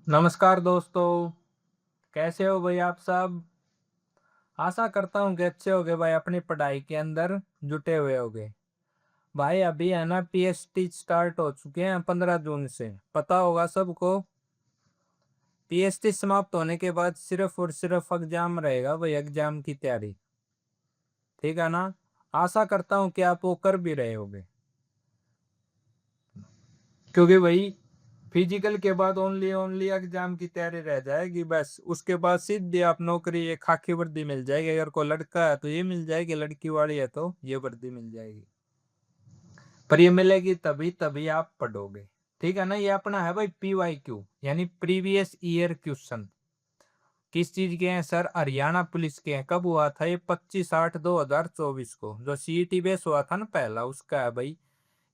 नमस्कार दोस्तों, कैसे हो भाई आप सब? आशा करता हूँ कि अच्छे होगे भाई, अपनी पढ़ाई के अंदर जुटे हुए होगे। भाई अभी है ना पीएसटी स्टार्ट हो चुके हैं 15 जून से, पता होगा सबको। पीएसटी समाप्त होने के बाद सिर्फ और सिर्फ एग्जाम रहेगा भाई, एग्जाम की तैयारी। ठीक है ना? आशा करता हूँ कि आप वो कर भी रहे होगे, क्योंकि भाई फिजिकल के बाद ओनली ओनली एग्जाम की तैयारी रह जाएगी बस। उसके बाद सीधे आप नौकरी, ये खाकी वर्दी मिल जाएगी। अगर कोई लड़का है तो ये मिल जाएगी, लड़की वाली है तो ये वर्दी मिल जाएगी। पर ये मिलेगी तभी तभी आप पढ़ोगे। ठीक है ना? ये अपना है भाई PYQ, यानी प्रीवियस ईयर क्वेश्चन। किस चीज के हैं सर? हरियाणा पुलिस के हैं। कब हुआ था ये? 25/8/2024 को, जो सीईटी बेस हुआ था ना पहला, उसका है भाई।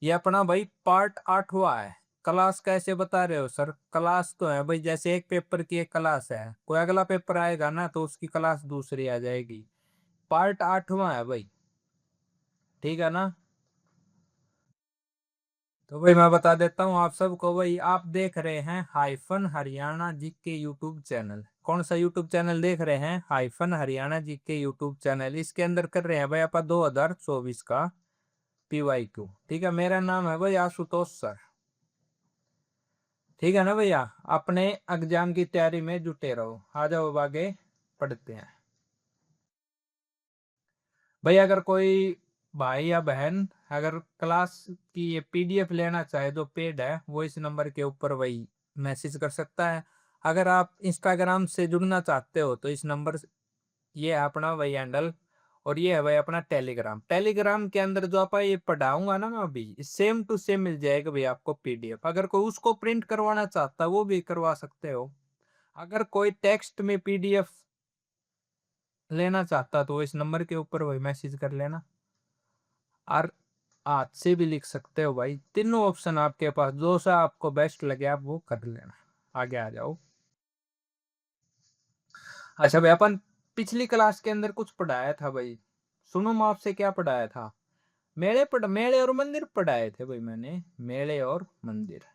ये अपना भाई पार्ट 8वां है। क्लास कैसे बता रहे हो सर? क्लास तो है भाई, जैसे एक पेपर की एक क्लास है, कोई अगला पेपर आएगा ना तो उसकी क्लास दूसरी आ जाएगी। पार्ट 8वां है भाई। ठीक है ना? तो भाई मैं बता देता हूँ आप सबको। भाई आप देख रहे हैं हाइफन हरियाणा जी के यूट्यूब चैनल। कौन सा यूट्यूब चैनल देख रहे हैं? हाइफन हरियाणा जी के यूट्यूब चैनल। इसके अंदर कर रहे हैं भाई आप 2024 का PYQ। ठीक है? मेरा नाम है भाई आशुतोष सर। ठीक है ना भैया? अपने एग्जाम की तैयारी में जुटे रहो। आ जाओ अब आगे पढ़ते हैं। भाई अगर कोई भाई या बहन अगर क्लास की ये PDF लेना चाहे जो पेड है, वो इस नंबर के ऊपर वही मैसेज कर सकता है। अगर आप इंस्टाग्राम से जुड़ना चाहते हो तो इस नंबर, ये है अपना वही हैंडल। और ये है भाई अपना टेलीग्राम। टेलीग्राम के अंदर जो आप ये पढ़ाऊंगा ना मैं अभी, सेम टू सेम मिल जाएगा भाई आपको PDF। अगर कोई उसको प्रिंट करवाना चाहता है वो भी करवा सकते हो। अगर कोई टेक्स्ट में PDF लेना चाहता तो इस नंबर के ऊपर वही मैसेज कर लेना। और हाथ से भी लिख सकते हो भाई। तीनों ऑप्शन आपके पास, जो सा आपको बेस्ट लगे आप वो कर लेना। आगे आ जाओ। अच्छा भाई, अपन पिछली क्लास के अंदर कुछ पढ़ाया था भाई। सुनो मैं आपसे क्या पढ़ाया था। मेले और मंदिर पढ़ाए थे भाई मैंने। मेले और मंदिर।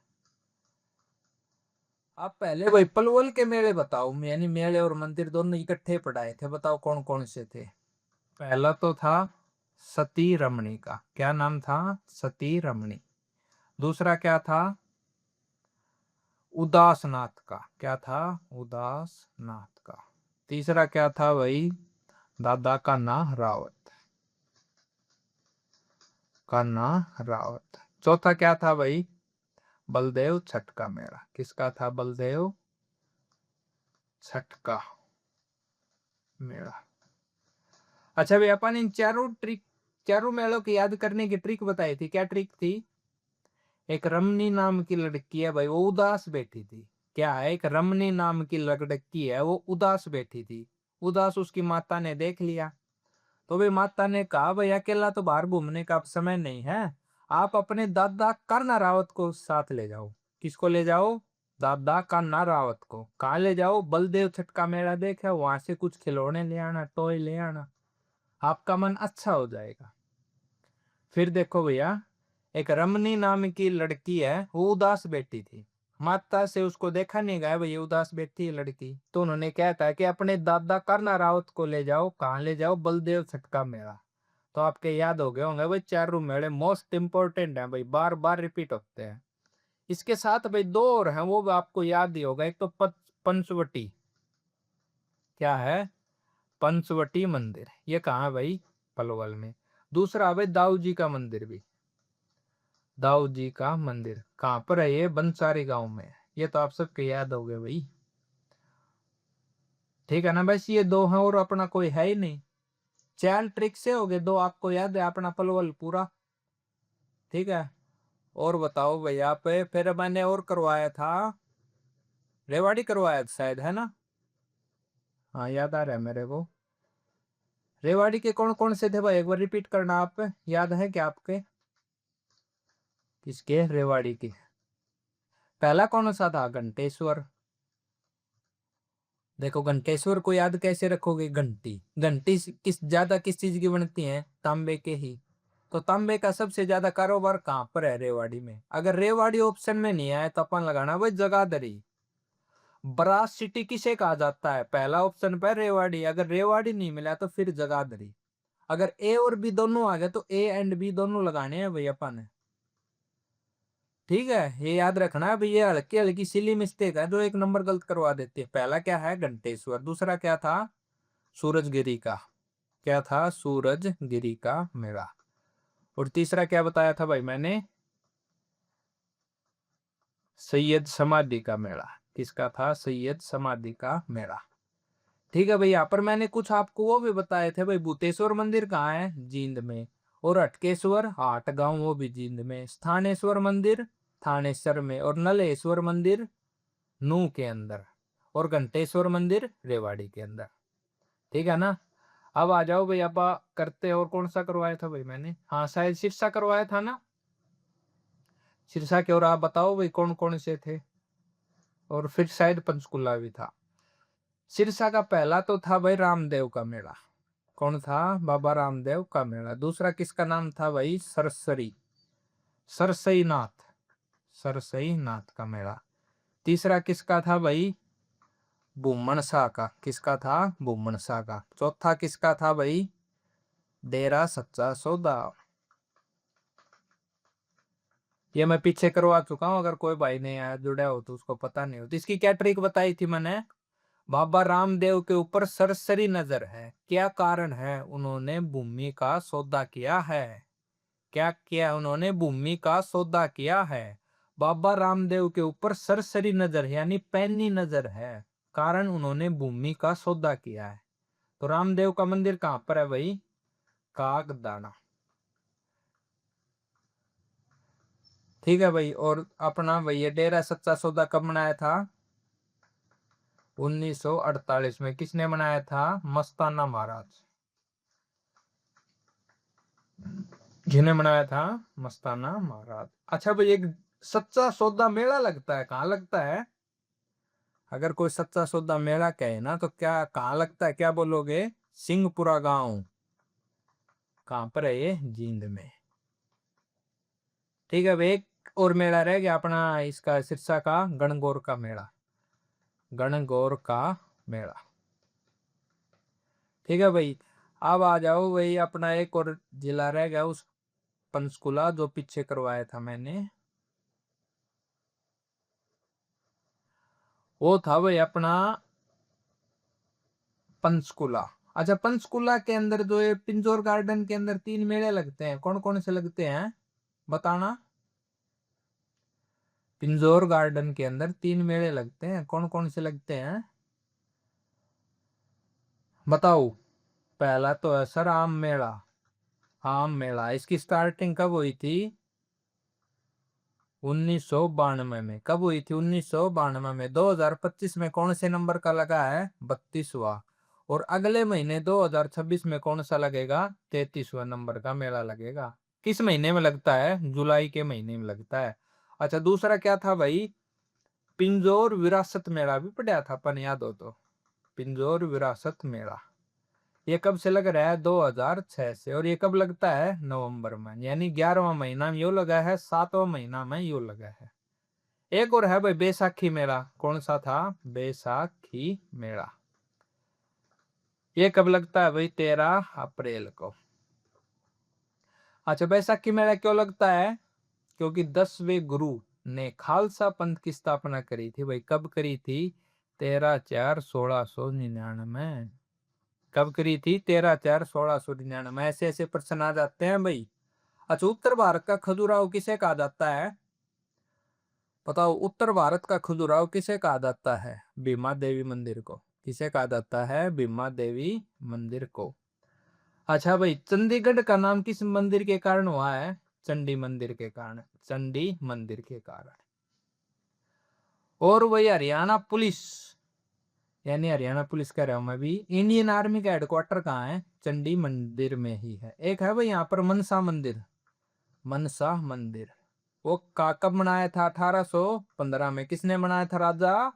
आप पहले भाई पलवल के मेले बताओ, यानी मेले और मंदिर दोनों इकट्ठे पढ़ाए थे। बताओ कौन कौन से थे? पहला तो था सती रमणी का। क्या नाम था? सती रमणी। दूसरा क्या था? उदासनाथ का। क्या था? उदासनाथ का। तीसरा क्या था भाई? दादा कान्हा रावत। कान्हा रावत। चौथा क्या था भाई? बलदेव छठ का मेला। किसका था? बलदेव छठ का मेला। अच्छा भाई, अपन इन चारों मेलों की याद करने की ट्रिक बताई थी। क्या ट्रिक थी? एक रमनी नाम की लड़की है भाई, वो उदास बैठी थी। क्या है? एक रमनी नाम की लड़की है, वो उदास बैठी थी। उदास उसकी माता ने देख लिया। तो भाई माता ने कहा भाई अकेला तो बाहर घूमने का अब समय नहीं है, आप अपने दादा कान्हा रावत को साथ ले जाओ। किसको ले जाओ? दादा कान्हा रावत को। कहाँ ले जाओ? बलदेव छठ का मेला देखा, वहां से कुछ खिलौने ले आना, टॉय ले आना, आपका मन अच्छा हो जाएगा। फिर देखो भैया, एक रमनी नाम की लड़की है, वो उदास बैठी थी। माता से उसको देखा नहीं गया भाई, ये उदास बैठी है लड़की, तो उन्होंने क्या था कि अपने दादा करना रावत को ले जाओ। कहाँ ले जाओ? बलदेव छठ का मेला। तो आपके याद हो गए होंगे भाई, चारों मेले मोस्ट इंपोर्टेंट है भाई, बार बार रिपीट होते हैं। इसके साथ भाई दो और हैं, वो भी आपको याद ही होगा। एक तो पंचवटी। क्या है? पंचवटी मंदिर। ये कहाँ है भाई? पलवल में। दूसरा भाई दाऊ जी का मंदिर भी। दाऊ जी का मंदिर कहाँ पर है? ये बंसारी गांव में। ये तो आप सबके याद हो गए भाई। ठीक है ना? बस ये दो हैं और अपना कोई है ही नहीं। चार ट्रिक से हो गए दो, आपको याद है अपना पलवल पूरा। ठीक है? और बताओ भैया पे, फिर मैंने और करवाया था, रेवाड़ी करवाया था शायद, है ना? हाँ याद आ रहा है मेरे को। रेवाड़ी के कौन कौन से थे भाई, एक बार रिपीट करना आप। याद है क्या आपके? किसके? रेवाड़ी की। पहला कौन सा था? घंटेश्वर। देखो घंटेश्वर को याद कैसे रखोगे? घंटी घंटी किस चीज की बनती है? तांबे के ही। तो तांबे का सबसे ज्यादा कारोबार कहाँ पर है? रेवाड़ी में। अगर रेवाड़ी ऑप्शन में नहीं आए तो अपन लगाना भाई जगाधरी। बरास सिटी किसे कहा जाता है? पहला ऑप्शन पर रेवाड़ी, अगर रेवाड़ी नहीं मिला तो फिर जगाधरी। अगर ए और बी दोनों आ गए तो ए एंड बी दोनों लगाने हैं भैया अपन ने। ठीक है, ये याद रखना है भैया, हल्की हल्की सिली मिस्टेक है जो एक नंबर गलत करवा देती है। पहला क्या है? घंटेश्वर। दूसरा क्या था? सूरजगिरी का। क्या था? सूरजगिरी का मेला। और तीसरा क्या बताया था भाई मैंने? सैयद समाधि का मेला। किसका था? सैयद समाधि का मेला। ठीक है भाई, यहाँ पर मैंने कुछ आपको वो भी बताए थे भाई। भूतेश्वर मंदिर कहाँ है? जींद में। और हटकेश्वर हाटगांव, वो भी जींद में। स्थानेश्वर मंदिर थानेश्वर में। और नलेश्वर मंदिर नूह के अंदर। और घंटेश्वर मंदिर रेवाड़ी के अंदर। ठीक है ना? अब आ जाओ भाई, अब करते। और कौन सा करवाया था भाई मैंने? हाँ, शायद सिरसा करवाया था ना। सिरसा के और आप बताओ भाई कौन कौन से थे। और फिर शायद पंचकुला भी था। सिरसा का पहला तो था भाई रामदेव का मेला। कौन था? बाबा रामदेव का मेला। दूसरा किसका नाम था भाई? सरसरी सरसई नाथ सरसई नाथ का मेला। तीसरा किसका था भाई? बुम्मन शाह का। किसका था? बुम्मन शाह का। चौथा किसका था भाई? डेरा सच्चा सौदा। ये मैं पीछे करवा चुका हूं, अगर कोई भाई नहीं आया जुड़ा हो तो उसको पता नहीं हो। तो इसकी क्या ट्रिक बताई थी मैंने? बाबा रामदेव के ऊपर सरसरी नजर है। क्या कारण है? उन्होंने भूमि का सौदा किया है। क्या किया? उन्होंने भूमि का सौदा किया है। बाबा रामदेव के ऊपर सरसरी नजर यानी पैनी नजर है, कारण उन्होंने भूमि का सौदा किया है। तो रामदेव का मंदिर कहां पर है भाई? कागदाना। ठीक है भाई। और अपना भैया डेरा सच्चा सौदा कब बनाया था? 1948 में। किसने बनाया था? मस्ताना महाराज। जिन्हें बनाया था? मस्ताना महाराज। अच्छा भाई, एक सच्चा सौदा मेला लगता है, कहाँ लगता है? अगर कोई सच्चा सौदा मेला कहे ना तो क्या कहाँ लगता है? क्या बोलोगे? सिंहपुरा गांव। कहाँ पर है ये? जींद में। ठीक है भाई, एक और मेला रह गया अपना इसका सिरसा का, गणगौर का मेला। गणगौर का मेला। ठीक है भाई। अब आ जाओ भाई, अपना एक और जिला रह गया उस पंचकुला, जो पीछे करवाया था मैंने। वो था भाई अपना पंचकुला। अच्छा, पंचकुला के अंदर जो है पिंजौर गार्डन के अंदर 3 मेले लगते हैं, कौन कौन से लगते हैं बताना? पिंजौर गार्डन के अंदर 3 मेले लगते हैं, कौन कौन से लगते हैं बताओ? पहला तो है सर आम मेला। आम मेला, इसकी स्टार्टिंग कब हुई थी? 1992 में। कब हुई थी? 1992 में। 2025 में कौन से नंबर का लगा है? 32वां। और अगले महीने 2026 में कौन सा लगेगा? 33वां नंबर का मेला लगेगा। किस महीने में लगता है? जुलाई के महीने में लगता है। अच्छा, दूसरा क्या था भाई? पिंजौर विरासत मेला भी पढ़ा था अपन, याद हो तो। पिंजौर विरासत मेला, ये कब से लग रहा है? 2006 से। और ये कब लगता है? नवंबर में, यानी 11वां महीना में यो लगा है, 7वां महीना में यो लगा है। एक और है भाई बैसाखी मेला। कौन सा था? बैसाखी मेला। ये कब लगता है भाई? 13 अप्रैल को। अच्छा, बैसाखी मेला क्यों लगता है? क्योंकि 10वें गुरु ने खालसा पंथ की स्थापना करी थी भाई। कब करी थी? 13/4/1699। कब करी थी? 13/4/1699। ऐसे ऐसे प्रश्न आ जाते हैं भाई। अच्छा, उत्तर भारत का खजुराहो किसे कहा जाता है? बताओ, उत्तर भारत का खजुराहो किसे कहा जाता है? भीमा देवी मंदिर को। किसे कहा जाता है? भीमा देवी मंदिर को। अच्छा भाई, चंडीगढ़ का नाम किस मंदिर के कारण हुआ है? चंडी मंदिर के कारण। चंडी मंदिर के कारण। और वही हरियाणा पुलिस, यानी हरियाणा पुलिस कह रहा हूं मैं भी, इंडियन आर्मी का हेडक्वार्टर कहाँ है? चंडी मंदिर में ही है। एक है भाई यहाँ पर मनसा मंदिर। मनसा मंदिर, वो कब बनाया था? 1815 में। किसने बनाया था? राजा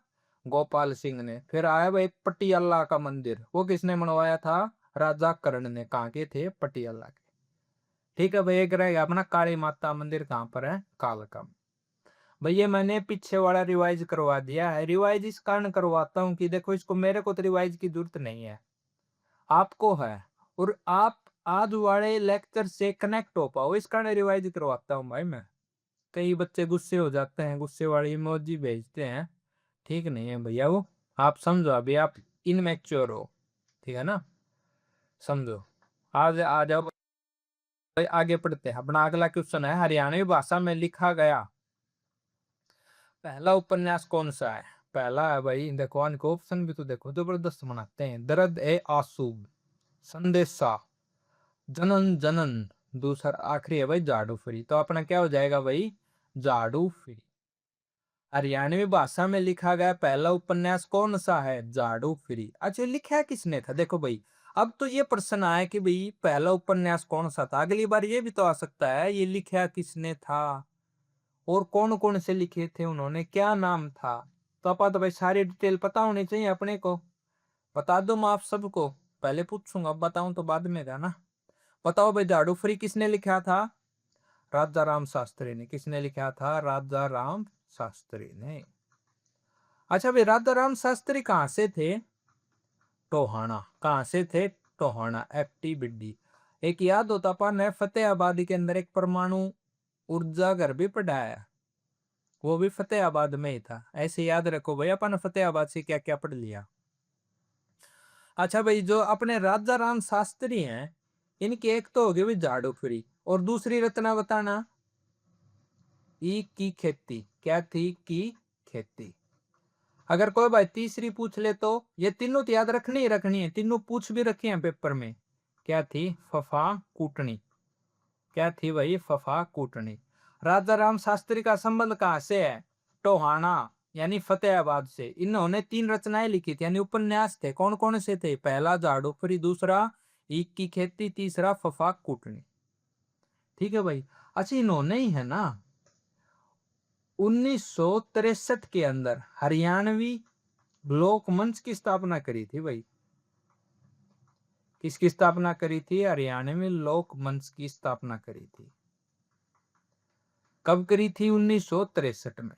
गोपाल सिंह ने। फिर आया भाई पटियाला का मंदिर, वो किसने बनवाया था? राजा कर्ण ने। कहाँ के थे? पटियाला के। ठीक है भाई, एक रहेगा अपना काली माता मंदिर, कहाँ पर है? कालका में। भाई ये मैंने पीछे वाला रिवाइज करवा दिया है। रिवाइज इस कारण करवाता हूँ कि देखो इसको, मेरे को तो रिवाइज की जरूरत नहीं है, आपको है, और आप आज वाले लेक्चर से कनेक्ट हो पाओ, इस कारण रिवाइज करवाता हूँ भाई मैं। कई बच्चे गुस्से हो जाते हैं, गुस्से वाली इमोजी भेजते हैं, ठीक नहीं है भैया वो। आप समझो, अभी आप इनमेच्योर हो, ठीक है ना, समझो। आज आ जाओ भाई, आगे पढ़ते हैं। अपना अगला क्वेश्चन है, हरियाणवी भाषा में लिखा गया पहला उपन्यास कौन सा है? पहला है भाई, देखो इनको ऑप्शन भी तो देखो, जबरदस्त बनाते हैं। दर्द ए आंसू, संदेशा, जनन जनन, दूसरा आखिरी है भाई जाड़ू फ्री। तो अपना क्या हो जाएगा भाई, जाड़ू फ्री। हरियाणवी भाषा में लिखा गया पहला उपन्यास कौन सा है? जाड़ू फ्री। अच्छा, लिखा किसने था? देखो भाई, अब तो ये प्रश्न आया कि भाई पहला उपन्यास कौन सा था, अगली बार ये भी तो आ सकता है ये लिखा किसने था, और कौन कौन से लिखे थे उन्होंने, क्या नाम था। तो अपा तो भाई सारी डिटेल पता होनी चाहिए अपने को। बता दो मैं आप सबको, पहले पूछूंगा, अब बताऊं तो बाद में था ना। बताओ भाई, झाड़ू फ्री किसने लिखा था? राजा राम शास्त्री ने। किसने लिखा था? राजा राम शास्त्री ने। अच्छा भाई, राजा राम शास्त्री कहाँ से थे? टोहाना। कहाँ से थे? टोहाना, एफटी बिड्डी। एक याद होता अपन ने फतेहाबाद के अंदर एक परमाणु ऊर्जा घर भी पढ़ाया, वो भी फतेहाबाद में ही था। ऐसे याद रखो भाई, अपन फतेहाबाद से क्या क्या पढ़ लिया। अच्छा भाई, जो अपने राजा राम शास्त्री हैं, इनकी एक तो होगी भाई झाड़ू फ्री, और दूसरी रचना बताना। ईख की खेती। क्या थी? की खेती। अगर कोई भाई तीसरी पूछ ले तो ये तीनों तो याद रखनी ही रखनी है, तीनों पूछ भी रखी है पेपर में। क्या थी? फफा कूटनी। क्या थी भाई? फफा कूटनी। राजा राम शास्त्री का संबंध कहां से है? टोहाना यानी फतेहाबाद से। इन्होंने 3 रचनाएं लिखी थी, यानी उपन्यास थे। कौन कौन से थे? पहला झाड़ू फ्री, दूसरा ईख की खेती, तीसरा फफा कूटनी। ठीक है भाई। अच्छा, इन्होंने ही है ना 1963 के अंदर हरियाणवी लोक मंच की स्थापना करी थी भाई। किसकी स्थापना करी थी? हरियाणवी लोक मंच की स्थापना करी थी। कब करी थी? 1963 में।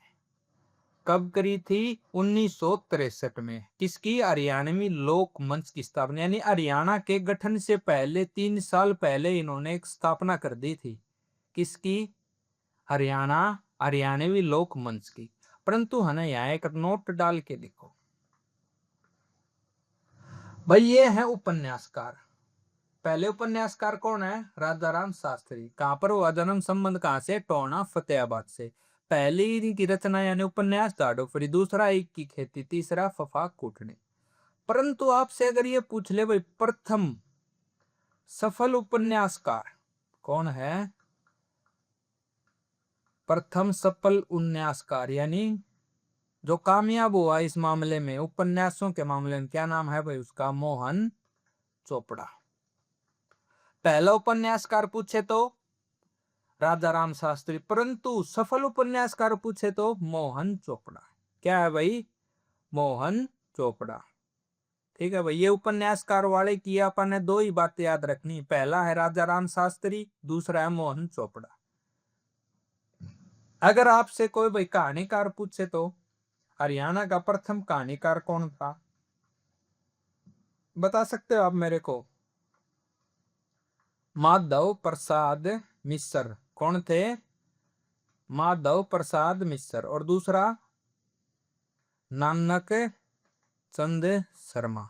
कब करी थी? 1963 में। किसकी? हरियाणवी लोक मंच की स्थापना, यानी हरियाणा के गठन से पहले 3 साल पहले इन्होंने एक स्थापना कर दी थी। किसकी? हरियाणा हरियाणवी लोक मंच की। परंतु है ना, यहाँ एक नोट डाल के लिखो भाई, ये है उपन्यासकार। पहले उपन्यासकार कौन है? राजा राम शास्त्री। कहां पर हुआ जन्म? संबंध कहां से? टोना फतेहाबाद से। पहली की रचना यानी उपन्यास झाड़ू फ्री, दूसरा ईख की खेती, तीसरा फफा कूटनी। परंतु आपसे अगर ये पूछ ले भाई, प्रथम सफल उपन्यासकार कौन है? प्रथम सफल उपन्यासकार यानी जो कामयाब हुआ इस मामले में, उपन्यासों के मामले में, क्या नाम है भाई उसका? मोहन चोपड़ा। पहला उपन्यासकार पूछे तो राजा राम शास्त्री, परंतु सफल उपन्यासकार पूछे तो मोहन चोपड़ा। क्या है भाई? मोहन चोपड़ा। ठीक है भाई, ये उपन्यासकार वाले की अपन ने 2 ही बातें याद रखनी, पहला है राजा राम शास्त्री, दूसरा है मोहन चोपड़ा। अगर आपसे कोई भाई कहानीकार पूछे तो हरियाणा का प्रथम कहानीकार कौन था? बता सकते हो आप मेरे को? माधव प्रसाद मिश्र। कौन थे? माधव प्रसाद मिश्र। और दूसरा नानक चंद शर्मा।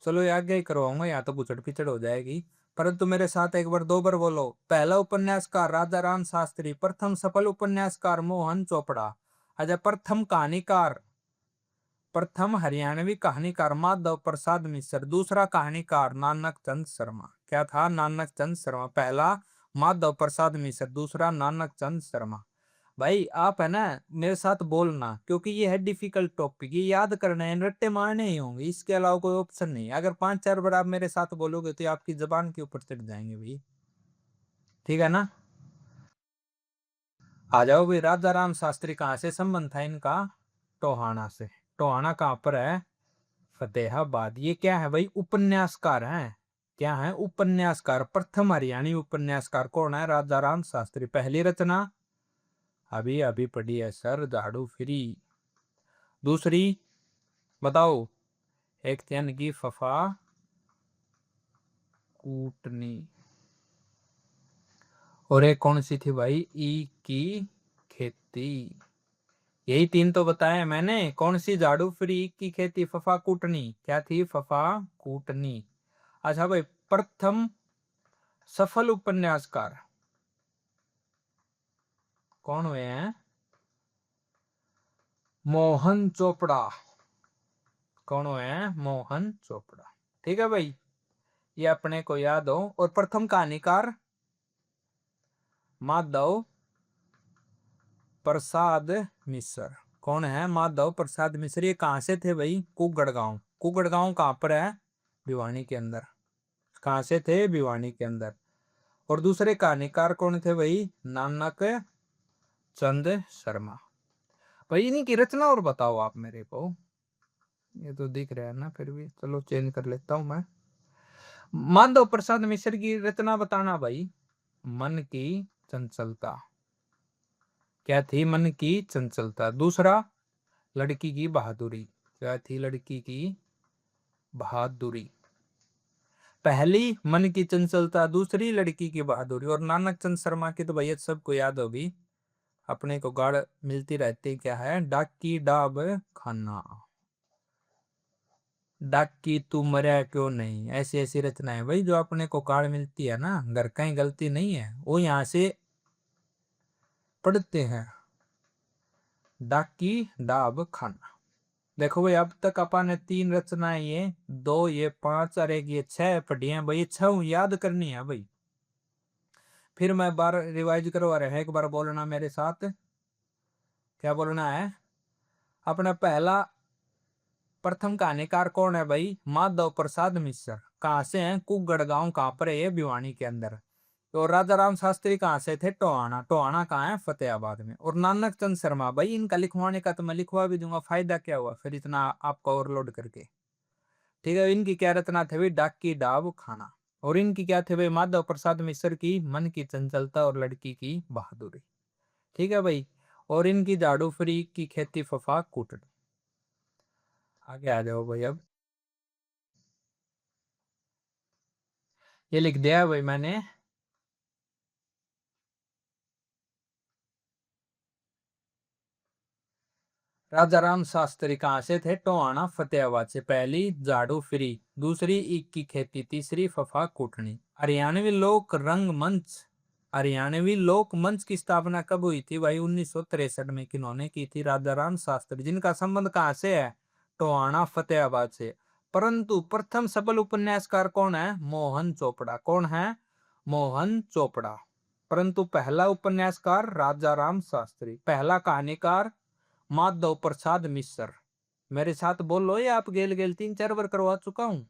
चलो ये आगे ही करवाऊंगा, यहाँ तो गुचड़ पिचड़ हो जाएगी, परंतु मेरे साथ एक बार 2 बार बोलो। पहला उपन्यासकार राजा राम शास्त्री, प्रथम सफल उपन्यासकार मोहन चोपड़ा। अच्छा, प्रथम कहानीकार, प्रथम हरियाणवी कहानीकार माधव प्रसाद मिश्र, दूसरा कहानीकार नानक चंद शर्मा। क्या था? नानक चंद शर्मा। पहला माधव प्रसाद मिश्र, दूसरा नानक चंद शर्मा। भाई आप है ना मेरे साथ बोलना, क्योंकि ये है डिफिकल्ट टॉपिक, ये याद करना है, रट्टे मारने ही होंगे, इसके अलावा कोई ऑप्शन नहीं। अगर 5-4 बार आप मेरे साथ बोलोगे तो ये आपकी जबान के ऊपर चढ़ जाएंगे भाई। ठीक है ना? आ जाओ भाई, राजा राम शास्त्री कहाँ से संबंध था इनका? टोहाना से। टोहाना कहाँ पर है? फतेहाबाद। ये क्या है भाई? उपन्यासकार हैं। क्या है? उपन्यासकार। प्रथम हरियाणी उपन्यासकार कौन है? राजा राम शास्त्री। पहली रचना अभी अभी पड़ी है सर, झाड़ू फ्री। दूसरी बताओ, एक चैन की फफा कूटनी। और एक कौन सी थी भाई, ई की खेती। यही तीन तो बताए मैंने। कौन सी, झाड़ू फ्री, ई की खेती, फफा कूटनी। क्या थी, फफा कूटनी। अच्छा भाई, प्रथम सफल उपन्यासकार कौन हुए हैं? मोहन चोपड़ा। कौन हुए हैं? मोहन चोपड़ा। ठीक है भाई, ये अपने को याद हो। और प्रथम कहानीकार माधव प्रसाद मिश्र। कौन है? माधव प्रसाद मिश्र। ये कहां से थे भाई? कुगड़गांव। कुगड़गांव कहां पर है? भिवानी के अंदर। कहां से थे? भिवानी के अंदर। और दूसरे कहानीकार कौन थे भाई? नानक चंद शर्मा। भाई इन्हीं की रचना और बताओ आप मेरे को। ये तो दिख रहा है ना, फिर भी चलो चेंज कर लेता हूं मैं। माधव प्रसाद मिश्र की रचना बताना भाई। मन की चंचलता। क्या थी? मन की चंचलता। दूसरा, लड़की की बहादुरी। क्या थी? लड़की की बहादुरी। पहली मन की चंचलता, दूसरी लड़की की बहादुरी। और नानक चंद शर्मा की तो भैया सबको याद होगी, अपने को गाड़ मिलती रहती। क्या है? डाकी डाब खाना। डाकी तू मरा क्यों नहीं। ऐसी ऐसी रचनाएं भाई जो अपने को गाड़ मिलती है ना, घर का ही गलती नहीं है, वो यहाँ से पढ़ते हैं। डाकी डाब खाना। देखो भाई, अब तक अपन ने तीन रचनाएं, ये दो, ये पांच, और एक ये छह पढ़ी है भाई। छह याद करनी है भाई। फिर मैं बार रिवाइज करवा रहा है, एक बार बोलना मेरे साथ। क्या बोलना है? अपना पहला प्रथम कहानीकार कौन है भाई? माधव प्रसाद मिश्र। कहां से हैं? कुगड़ गांव। कहां पर है ये? भिवानी के अंदर। तो राजा राम शास्त्री कहां से थे? टोहाना। टोहाना कहाँ है? फतेहाबाद में। और नानक चंद शर्मा भाई, इनका लिखवाने का तो मैं लिखवा भी दूंगा, फायदा क्या हुआ फिर इतना आपका ओवरलोड करके। ठीक है, इनकी क्या रचना थे भाई? डाक की डाब खाना। और इनकी क्या थे भाई? माधव प्रसाद मिश्र की मन की चंचलता और लड़की की बहादुरी। ठीक है भाई। और इनकी झाड़ू फ्री की खेती, फफा कूटनी। आगे आ जाओ भाई अब। ये लिख दिया भाई मैंने। राजा राम शास्त्री कहाँ से थे? टोहाना फतेहाबाद से। पहली झाड़ू फ्री, दूसरी ईख की खेती, तीसरी फफा कूटनी। हरियाणवी लोक रंगमंच, हरियाणवी लोक मंच की स्थापना कब हुई थी भाई? 1963 में। किन्होंने की थी? राजा राम शास्त्री, जिनका संबंध कहाँ से है? टोहाना फतेहाबाद से। परंतु प्रथम सफल उपन्यासकार कौन है? मोहन चोपड़ा। कौन है? मोहन चोपड़ा। परंतु पहला उपन्यासकार राजा राम शास्त्री। पहला कहानीकार माधव प्रसाद मिश्र। मेरे साथ बोलो, ये आप गेल गेल 3 4 बार करवा चुका हूं।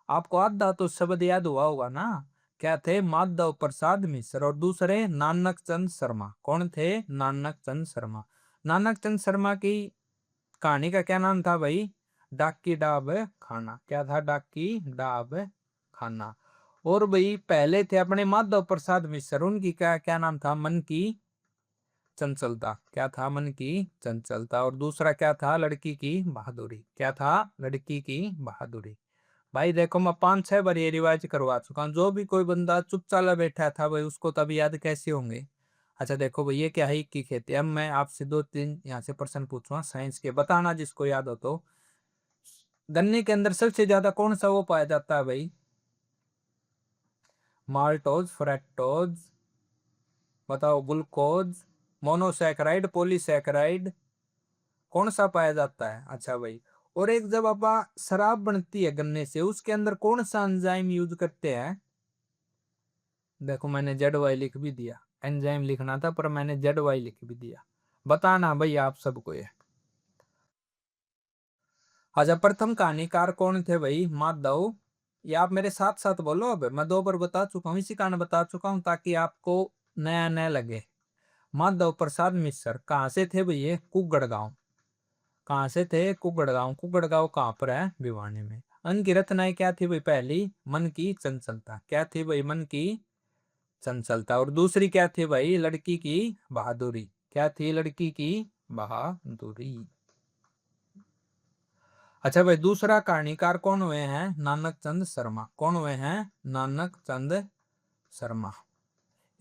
आपको आधा तो शब्द याद हुआ होगा ना। क्या थे? माधव प्रसाद मिश्र। और दूसरे नानक चंद शर्मा। कौन थे? नानक चंद शर्मा। नानक चंद शर्मा की कहानी का क्या नाम था भाई? डाक की डाब खाना। क्या था? डाक की डाब खाना। और भाई पहले थे अपने माधव प्रसाद मिश्र, उनकी क्या क्या नाम था? मन की चंचलता। क्या था? मन की चंचलता। और दूसरा क्या था? लड़की की बहादुरी। क्या था? लड़की की बहादुरी। भाई देखो, मैं 5 6 बार ये रिवाज करवा चुका हूँ। जो भी कोई बंदा चुपचाला बैठा था भाई, उसको तब याद कैसे होंगे? अच्छा देखो भाई, ये क्या है? की खेती। अब मैं आपसे 2 3 यहाँ से प्रश्न पूछूंगा साइंस के, बताना जिसको याद हो तो। गन्ने के अंदर सबसे ज्यादा कौन सा वो पाया जाता है भाई? माल्टोज, फ्रैक्टोज, बताओ, ग्लूकोज, मोनोसैकेराइड, पॉलीसैकेराइड, कौन सा पाया जाता है? अच्छा भाई। और एक जब आप शराब बनती है गन्ने से, उसके अंदर कौन सा एंजाइम यूज करते हैं? देखो मैंने जेड वाई लिख भी दिया। एंजाइम लिखना था पर मैंने जेड वाई लिख भी दिया। बताना भाई आप सबको ये। अच्छा, प्रथम कहानीकार कौन थे भाई? माधव। ये आप मेरे साथ साथ बोलो। अब मैं 2 बार बता चुका हूँ, इसी कारण बता चुका हूँ ताकि आपको नया नया लगे। माधव प्रसाद मिश्र कहाँ से थे भैया? कुगड़गांव। कहाँ से थे? कुगड़गांव। कुगड़गांव कहाँ पर है? भिवानी में। उनकी रचनाएं क्या थी भाई? पहली, मन की चंचलता। क्या थी भाई? मन की चंचलता। और दूसरी क्या थी भाई? लड़की की बहादुरी। क्या थी लड़की की बहादुरी। अच्छा भाई, दूसरा कहानीकार कौन हुए हैं? नानक चंद शर्मा। कौन हुए हैं? नानक चंद शर्मा।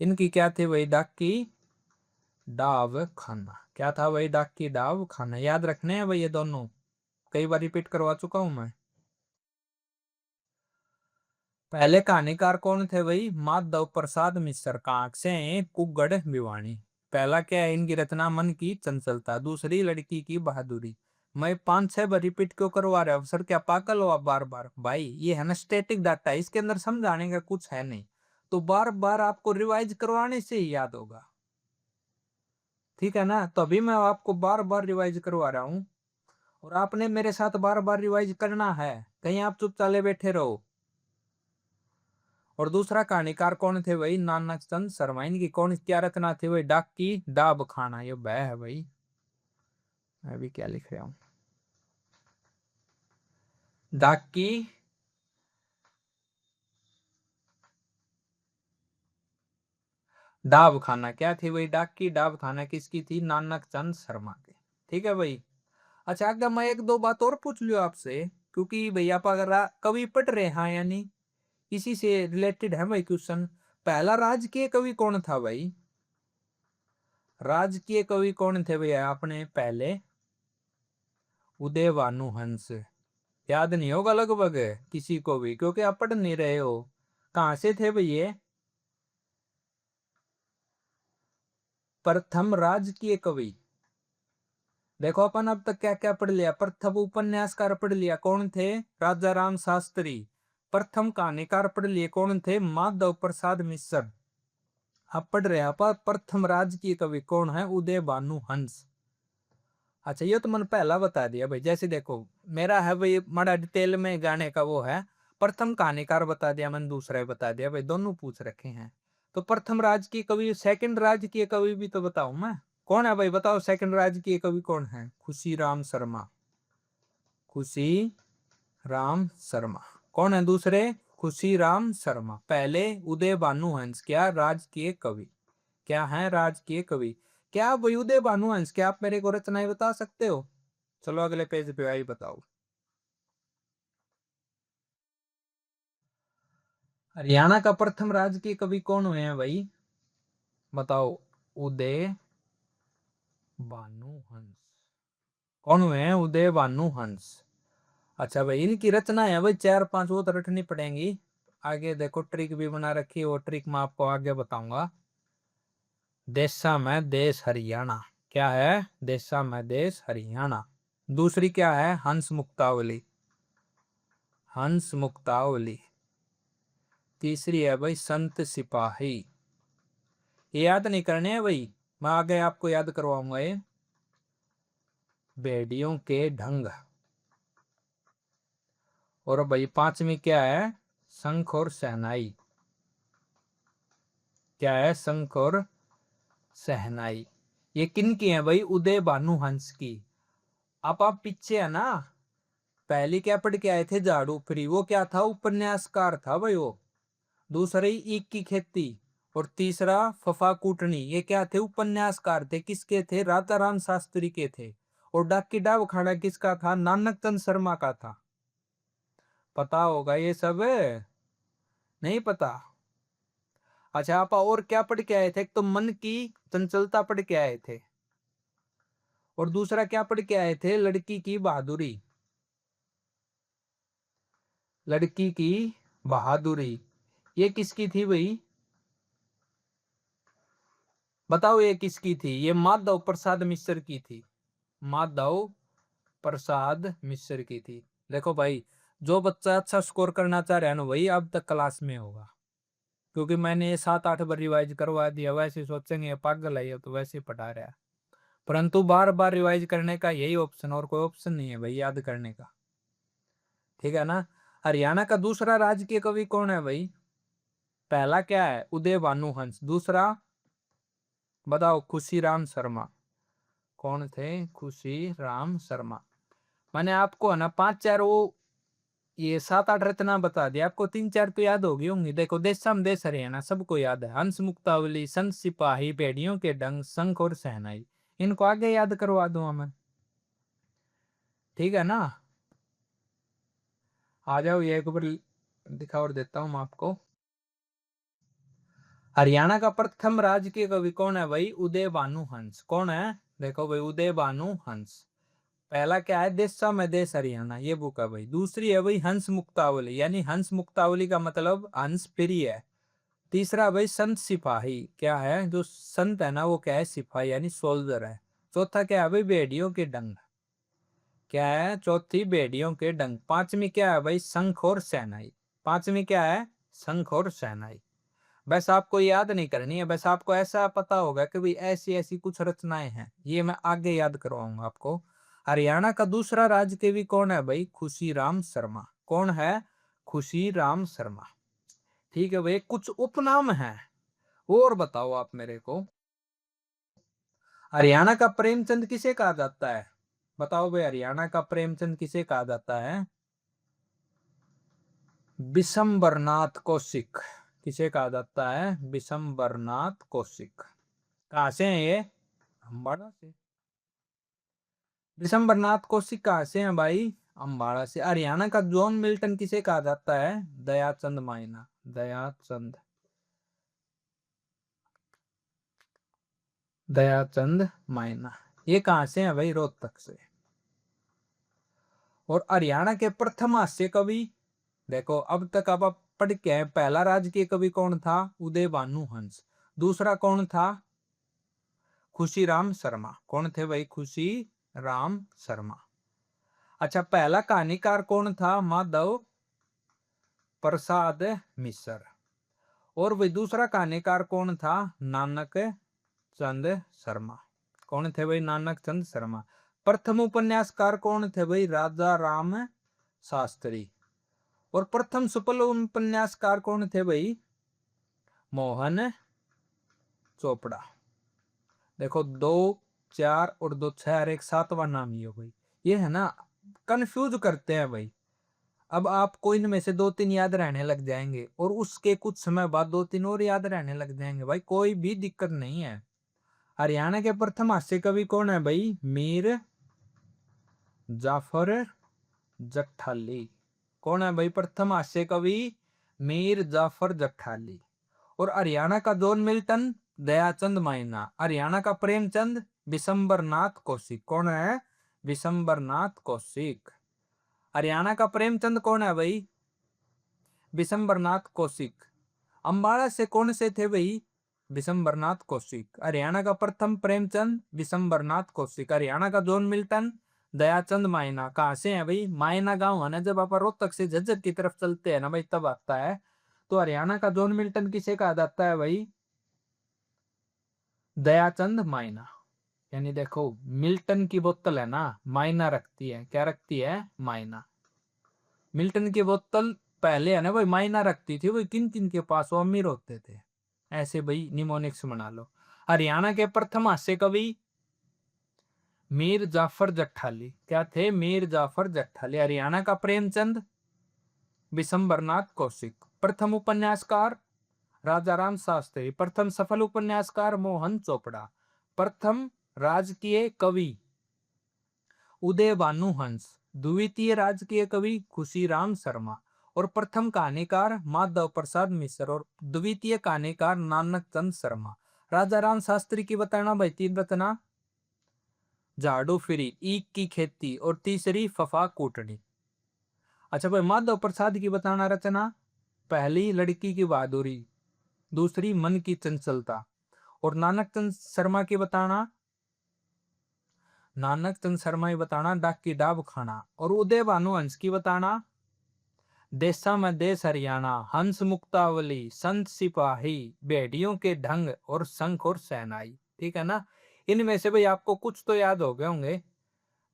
इनकी क्या थी भाई? डाक की डाव खाना। क्या था भाई? डाक की डाव खाना। याद रखने हैं भाई ये दोनों, कई बार रिपीट करवा चुका हूं मैं। पहले कहानीकार कौन थे भाई? माधव प्रसाद मिश्र। कांक से कुगड़ भिवानी। पहला क्या है इनकी रचना? मन की चंचलता। दूसरी लड़की की बहादुरी। मैं 5-6 बार रिपीट क्यों करवा रहे हो सर? क्या पागल हो आप बार बार? भाई ये है ना स्टैटिक डाटा, इसके अंदर समझाने का कुछ है नहीं, तो बार बार आपको रिवाइज करवाने से ही याद होगा। ठीक है ना? तो अभी मैं आपको बार बार रिवाइज करवा रहा हूं और आपने मेरे साथ बार बार रिवाइज करना है, कहीं आप चुपचाले बैठे रहो। और दूसरा कहानीकार कौन थे भाई? नानक चंद शर्मा। इनकी कौन क्या रचना थी भाई? डाक की डाब खाना। ये बह है भाई, मैं अभी क्या लिख रहा हूं? डाक की डाब खाना। क्या थी भाई? डाक की डाब खाना किसकी थी? नानक चंद शर्मा की। ठीक है भाई। अच्छा, अगर मैं एक दो बात और पूछ लियो आपसे, क्योंकि भैया आप अगर कवि पढ़ रहे हैं यानी इसी से रिलेटेड है भाई क्वेश्चन। पहला राजकीय कवि कौन था भाई? राजकीय कवि कौन थे भैया अपने पहले? उदय भानु हंस। याद नहीं होगा लगभग किसी को भी, क्योंकि आप पढ़ नहीं रहे हो। कहां से थे भैया? प्रथम राजकीय कवि। देखो अपन अब तक क्या क्या पढ़ लिया। प्रथम उपन्यासकार पढ़ लिया, कौन थे? राजा राम शास्त्री। प्रथम कहानीकार पढ़ लिए, कौन थे? माधव प्रसाद मिश्र। आप पढ़ रहे हैं प्रथम राजकीय कवि कौन है? उदय भानु हंस। अच्छा, ये तो मैंने पहला बता दिया भाई। जैसे देखो मेरा है भाई बड़ा डिटेल में गाने का वो है। प्रथम कहानीकार बता दिया मैंने, दूसरा बता दिया भाई, दोनों पूछ रखे हैं। तो प्रथम राजकीय कवि, सेकंड राजकीय कवि भी तो बताऊं मैं। कौन है भाई? बताओ सेकंड राजकीय कवि कौन है? खुशी राम शर्मा। खुशी राम शर्मा। कौन है दूसरे? खुशी राम शर्मा। पहले उदय भानु हंस क्या राजकीय कवि? क्या है? राजकीय कवि। क्या भाई उदय भानु हंस, क्या आप मेरे को रचनाएं बता सकते हो? चलो अगले पेज पे आई बताओ। हरियाणा का प्रथम राजकीय कवि कौन हुए हैं भाई? बताओ। उदय भानु हंस। कौन हुए हैं? उदय भानु हंस। अच्छा भाई, इनकी रचना है भाई 4-5, वो तो रटनी पड़ेंगी। आगे देखो ट्रिक भी बना रखी है, वो ट्रिक मैं आपको आगे बताऊंगा। देशा में देश हरियाणा। क्या है? देशा में देश हरियाणा। दूसरी क्या है? हंस मुक्तावली। हंस मुक्तावली। तीसरी है भाई संत सिपाही। ये याद नहीं करने हैं भाई, मैं आगे आपको याद करवाऊंगा ये। भेड़ियों के ढंग। और भाई पांचवी क्या है? शंख और शहनाई। क्या है? शंख और शहनाई। ये किन की है भाई? उदय भानु हंस की। अब आप पीछे है ना, पहले क्या पढ़ के आए थे? झाड़ू फ्री। वो क्या था? उपन्यासकार था भाई वो। दूसरी ईख की खेती। और तीसरा फफा कूटनी। ये क्या थे? उपन्यासकार थे। किसके थे? राजा राम शास्त्री के थे। और डाक की डाब खाना किसका था? नानक चंद शर्मा का था। पता होगा ये सब? नहीं पता? अच्छा, आप और क्या पढ़ के आए थे? एक तो मन की चंचलता पढ़ के आए थे, और दूसरा क्या पढ़ के आए थे? लड़की की बहादुरी। लड़की की बहादुरी ये किसकी थी भाई? बताओ ये किसकी थी? ये माधव प्रसाद मिश्र की थी। माधव प्रसाद मिश्र की थी। देखो भाई, जो बच्चा अच्छा स्कोर करना चाह रहा है ना वही अब तक क्लास में होगा, क्योंकि मैंने ये 7-8 बार रिवाइज करवा दिया। वैसे सोचेंगे ये पागल है, ये तो वैसे ही पढ़ा रहा है। परंतु बार बार रिवाइज करने का यही ऑप्शन, और कोई ऑप्शन नहीं है भाई याद करने का। ठीक है ना? हरियाणा का दूसरा राजकीय कवि कौन है भाई? पहला क्या है? उदय भानु हंस। दूसरा बताओ। खुशी राम शर्मा। कौन थे? खुशी राम शर्मा। मैंने आपको है ना 5-4 वो ये 7-8 रचना बता दिया आपको, 3-4 तो याद होगी होंगी। देखो, देशम देश हरियाणा सबको याद है, हंस मुक्तावली, संत सिपाही, भेड़ियों के डंग, शंख और शहनाई। इनको आगे याद करवा दूं मैं, ठीक है ना। आ जाओ, ये एक बार दिखा और देता हूं मैं आपको। हरियाणा का प्रथम राजकीय कवि कौन है भाई? उदय भानु हंस। कौन है? देखो भाई, उदय भानु हंस। पहला क्या है? देशा में देश हरियाणा, ये बुक है भाई। दूसरी है भाई हंस मुक्तावली, यानी हंस मुक्तावली का मतलब हंस प्रिय है। तीसरा भाई संत सिपाही, क्या है? जो संत है ना वो क्या है? सिपाही यानी सोल्जर है। चौथा क्या है भाई? भेड़ियों के डंग। क्या है? चौथी भेड़ियों के डंग। पांचवी क्या है भाई? शंख और शहनाई। पांचवी क्या है? शंख और शहनाई। बस आपको याद नहीं करनी है, बस आपको ऐसा पता होगा कि भाई ऐसी ऐसी कुछ रचनाएं हैं, ये मैं आगे याद करवाऊंगा आपको। हरियाणा का दूसरा राजकवि कौन है भाई? खुशीराम शर्मा। कौन है? खुशीराम शर्मा। ठीक है भाई, कुछ उपनाम है और बताओ आप मेरे को। हरियाणा का प्रेमचंद किसे कहा जाता है? बताओ भाई, हरियाणा का प्रेमचंद किसे कहा जाता है? विशंबरनाथ कौशिक। किसे कहा जाता है? विशंबरनाथ कौशिक। कहां से हैं ये? अम्बाड़ा से। विशंबरनाथ कौशिक कहां से हैं भाई? अम्बाड़ा से। हरियाणा का जॉन मिल्टन किसे कहा जाता है? दयाचंद माइना। दयाचंद, दयाचंद माइना। ये कहां से है भाई? रोहतक से। और हरियाणा के प्रथम हास्य कवि, देखो अब तक अब आप पढ़ के हैं। पहला राजकीय कवि कौन था? उदय भानु हंस। दूसरा कौन था? खुशीराम शर्मा। कौन थे भाई? खुशी राम शर्मा। अच्छा, पहला कहानीकार कौन था? माधव प्रसाद मिश्र। और वही दूसरा कहानीकार कौन था? नानक चंद शर्मा। कौन थे भाई? नानक चंद शर्मा। प्रथम उपन्यासकार कौन थे भाई? राजा राम शास्त्री। और प्रथम सफल उपन्यासकार कौन थे भाई? मोहन चोपड़ा। देखो, 2, 4 और 2, 6 और एक सातवां नाम ही हो भाई। ये है ना, कंफ्यूज करते हैं भाई। अब आपको इनमें से 2-3 याद रहने लग जाएंगे और उसके कुछ समय बाद 2-3 और याद रहने लग जाएंगे भाई, कोई भी दिक्कत नहीं है। हरियाणा के प्रथम हास्य कवि कौन है भाई? मीर जाफर जठाली। कौन है भाई प्रथम हास्य कवि? मीर जाफर जठाली। और हरियाणा का जॉन मिल्टन? दयाचंद माइना। हरियाणा का प्रेमचंद? विशंबरनाथ कौशिक। कौन है? विशंबरनाथ कौशिक। हरियाणा का प्रेमचंद कौन है भाई? विशंबरनाथ कौशिक। अंबाला से कौन से थे भाई? विशंबरनाथ कौशिक। हरियाणा का प्रथम प्रेमचंद? विशंबरनाथ कौशिक। हरियाणा का जॉन मिल्टन? दयाचंद मायना। कहां से है भाई? मायना गांव है ना, जब आप रोहतक से झज्जर की तरफ चलते हैं ना भाई, तब आता है। तो हरियाणा का जॉन मिल्टन किसे कहा जाता है भाई? दयाचंद मायना। यानी देखो, मिल्टन की बोतल है ना, मायना रखती है। क्या रखती है? मायना। मिल्टन की बोतल पहले है ना भाई मायना रखती थी, भाई किन किन के पास वो अमीर होते थे। ऐसे भाई निमोनिक्स बना लो। हरियाणा के प्रथम हास्य कवि? मीर जाफर जट्ठाली। क्या थे? मीर जाफर जट्ठाली। हरियाणा का प्रेमचंद? विशंबरनाथ कौशिक। प्रथम उपन्यासकार? राजाराम शास्त्री। प्रथम सफल उपन्यासकार? मोहन चोपड़ा। प्रथम राजकीय कवि? उदय भानु हंस। द्वितीय राजकीय कवि? खुशीराम शर्मा। और प्रथम कहानीकार? माधव प्रसाद मिश्र। और द्वितीय कहानीकार? नानक चंद शर्मा। राजा राम शास्त्री की बताना भाई 3 रचना। झाड़ू फिरी, ईख की खेती, और तीसरी फफा कूटनी। अच्छा भाई, माधव प्रसाद की बताना रचना। पहली लड़की की बहादुरी, दूसरी मन की चंचलता। और नानक चंद शर्मा की बताना, नानक चंद शर्मा की बताना डाक की डाब खाना। और उदय भानु हंस की बताना, देशा में देश हरियाणा, हंस मुक्तावली, संत सिपाही, भेड़ियों के ढंग, और शंख और शहनाई। ठीक है ना। इनमें से भाई आपको कुछ तो याद हो गए होंगे,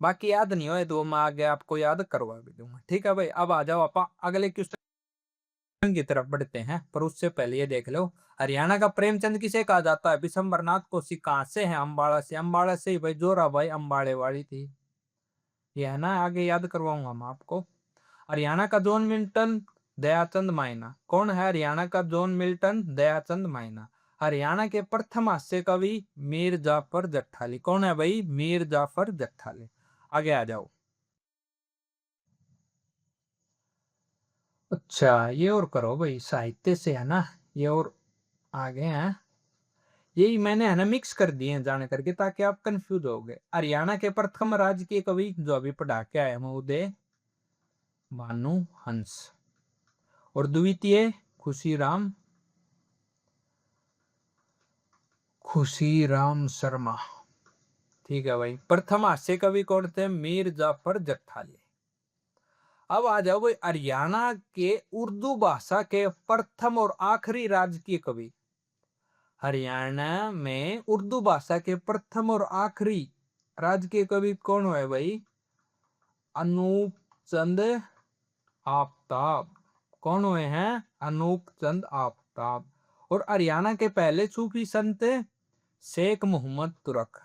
बाकी याद नहीं हो तो मैं आगे आपको याद करवा भी दूंगा। ठीक है भाई, अब आ जाओ आप अगले क्वेश्चन की तरफ बढ़ते हैं, पर उससे पहले ये देख लो। हरियाणा का प्रेमचंद किसे कहा जाता है? विशंबरनाथ कौशिक। कहां से है? अम्बाड़ा से। अम्बाड़ा से ही भाई जोरा भाई अम्बाड़े वाली थी। ये है ना, आगे याद करवाऊंगा मैं आपको। हरियाणा का जॉन मिल्टन, दयाचंद माइना। कौन है हरियाणा का जॉन मिल्टन? दयाचंद माइना। हरियाणा के प्रथम हास्य कवि मीर जाफर जट्ठाली। कौन है भाई? मीर जाफर जट्ठाली। आगे आ जाओ। अच्छा, ये और करो भाई, साहित्य से है ना, ये और आगे हैं। यही मैंने है ना मिक्स कर दिए हैं जाने करके, ताकि आप कंफ्यूज हो गए। हरियाणा के प्रथम राजकीय कवि जो अभी पढ़ा के आए हैं, उदय भानु हंस। और द्वितीय खुशीराम शर्मा। ठीक है भाई। प्रथम हास्य कवि कौन थे? मीर जाफर जट्ठाली। अब आ जाओ भाई, हरियाणा के उर्दू भाषा के प्रथम और आखिरी राजकीय कवि। हरियाणा में उर्दू भाषा के प्रथम और आखिरी राजकीय कवि कौन है भाई? अनूप चंद आफ्ताब। कौन हुए हैं? अनूप चंद आफ्ताब। और हरियाणा के पहले सूफी संत शेख मोहम्मद तुरक।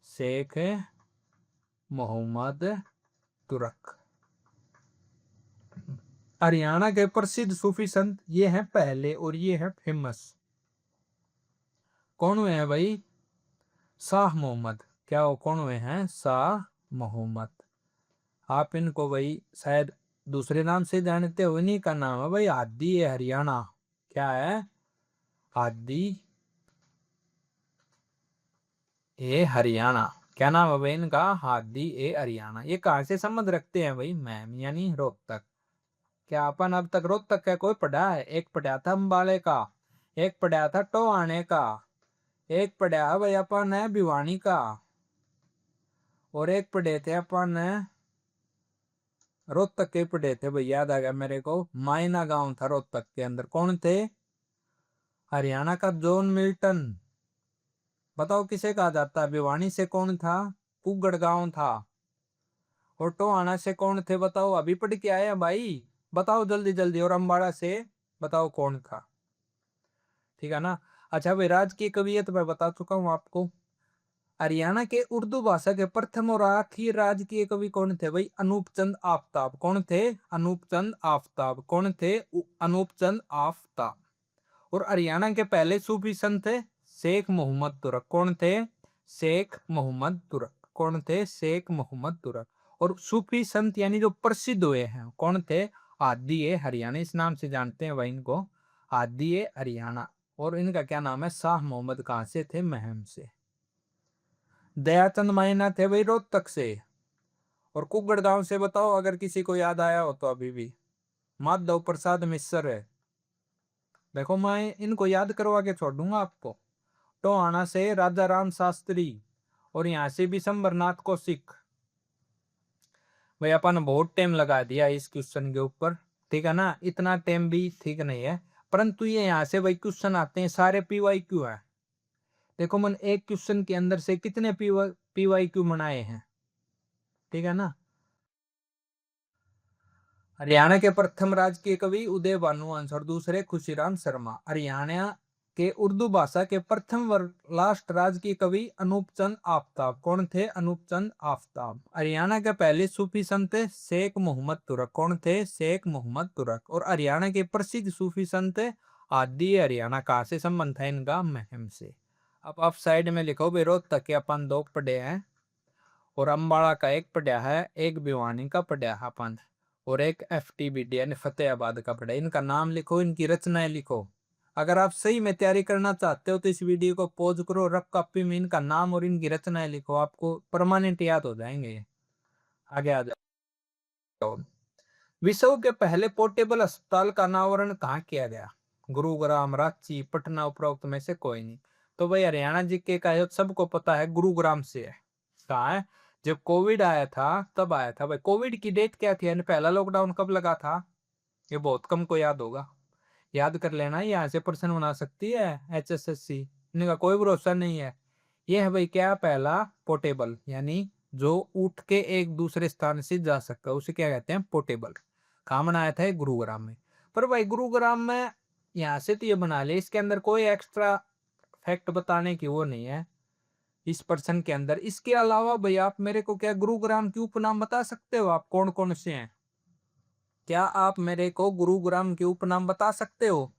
शेख मोहम्मद तुरक। हरियाणा के प्रसिद्ध सूफी संत ये हैं पहले, और ये है फेमस। कौन हुए हैं भाई? शाह मोहम्मद। क्या हो? कौन हुए हैं? शाह मोहम्मद। आप इनको भाई शायद दूसरे नाम से जानते हो। इन्हीं का नाम है भाई हादी ए हरियाणा। क्या है? हादी ए हरियाणा। क्या नाम है भाई इनका? हादी ए हरियाणा। ये कहाँ से संबंध रखते हैं भाई? मैम यानी रोहतक। क्या अपन अब तक रोहतक का कोई पढ़ा है? एक पढ़ा था अम्बाले का, एक पढ़ा था टोहाने का, एक पढ़ा भाई अपन है भिवानी का, और एक पढ़े थे अपन रोहतक के पढ़े थे भाई। याद आ गया मेरे को, मायना गांव था रोहतक के अंदर। कौन थे? हरियाणा का जॉन मिल्टन। बताओ किसे कहा जाता है? भिवानी से कौन था? कुगड़ गांव था। और टोहाना से कौन थे बताओ? अभी पढ़ के आए हैं भाई, बताओ जल्दी जल्दी। और अम्बाड़ा से बताओ कौन था? ठीक है ना। अच्छा भाई, राजकीय कवि तो मैं बता चुका हूं आपको। हरियाणा के उर्दू भाषा के प्रथम और आखिरी राजकीय कवि कौन थे भाई? अनूप चंद आफ्ताब। कौन थे? अनूप चंद आफ्ताब। कौन थे? अनूप चंद आफ्ताब। और हरियाणा के पहले सूफी संत थे शेख मोहम्मद तुरक। कौन थे? शेख मोहम्मद तुरक। कौन थे? शेख मोहम्मद तुरक। और सूफी संत यानी जो प्रसिद्ध हुए हैं, कौन थे? आदि ए हरियाणा, इस नाम से जानते हैं भाई इनको, आदि ए हरियाणा। और इनका क्या नाम है? शाह मोहम्मद। कहां से थे? महम से। दयाचंद मायना थे भाई रोहतक से। और कुगड़ गांव से बताओ अगर किसी को याद आया हो तो अभी भी, माधव प्रसाद मिश्र है। देखो मैं इनको याद करवा के छोड़ दूंगा आपको। टोहाना से राजा राम शास्त्री, और यहाँ से भी संबरनाथ कौशिक। भाई अपन बहुत टाइम लगा दिया इस क्वेश्चन के ऊपर, ठीक है ना। इतना टाइम भी ठीक नहीं है, परंतु ये यहाँ से भाई क्वेश्चन आते हैं, सारे पीवाई क्यू है। देखो मन एक क्वेश्चन के अंदर से कितने पीवाई क्यू बनाए हैं, ठीक है ना। हरियाणा के प्रथम राजकीय कवि उदय भानु हंस, और दूसरे खुशीराम शर्मा। हरियाणा के उर्दू भाषा के प्रथम व लास्ट राजकीय कवि अनूप चंद आफ्ताब। कौन थे? अनूप चंद आफ्ताब। हरियाणा के पहले सूफी संत शेख मोहम्मद तुरक। कौन थे? शेख मोहम्मद तुरक। और हरियाणा के प्रसिद्ध सूफी संत आदि हरियाणा। कहा से संबंध है इनका? महम से। अब आप साइड में लिखो बेरोज तक के अपन दो पढ़े हैं, और अम्बाड़ा का एक पढ़ा है, एक भिवानी का पढ़ा है अपन, और एक FTBD यानी फतेहाबाद का पढ़ा। इनका नाम लिखो, इनकी रचनाएं लिखो। अगर आप सही में तैयारी करना चाहते हो तो इस वीडियो को पॉज करो, रफ कॉपी में इनका नाम और इनकी रचनाएं लिखो, आपको परमानेंट याद हो जाएंगे। आगे आ जाओ। विश्व के पहले पोर्टेबल अस्पताल का अनावरण कहाँ किया गया? गुरुग्राम, रांची, पटना, उपरोक्त में से कोई नहीं। तो भाई हरियाणा जीके का है, सबको पता है, गुरुग्राम से है। कहाँ है? जब कोविड आया था तब आया था भाई। कोविड की डेट क्या थी, यानी पहला लॉकडाउन कब लगा था? ये बहुत कम को याद होगा, याद कर लेना। यहाँ से प्रश्न बना सकती है HSSC, इनका कोई भरोसा नहीं है। ये है भाई क्या? पहला पोर्टेबल, यानी जो उठ के एक दूसरे स्थान से जा सकता है, उसे क्या कहते हैं? पोर्टेबल। कहाँ बनाया था? गुरुग्राम में। पर भाई गुरुग्राम में यहाँ से तो ये बना ले, इसके अंदर कोई एक्स्ट्रा फैक्ट बताने की वो नहीं है इस पर्सन के अंदर। इसके अलावा भाई आप मेरे को क्या गुरुग्राम के उपनाम बता सकते हो? आप कौन कौन से हैं? क्या आप मेरे को गुरुग्राम के उपनाम बता सकते हो?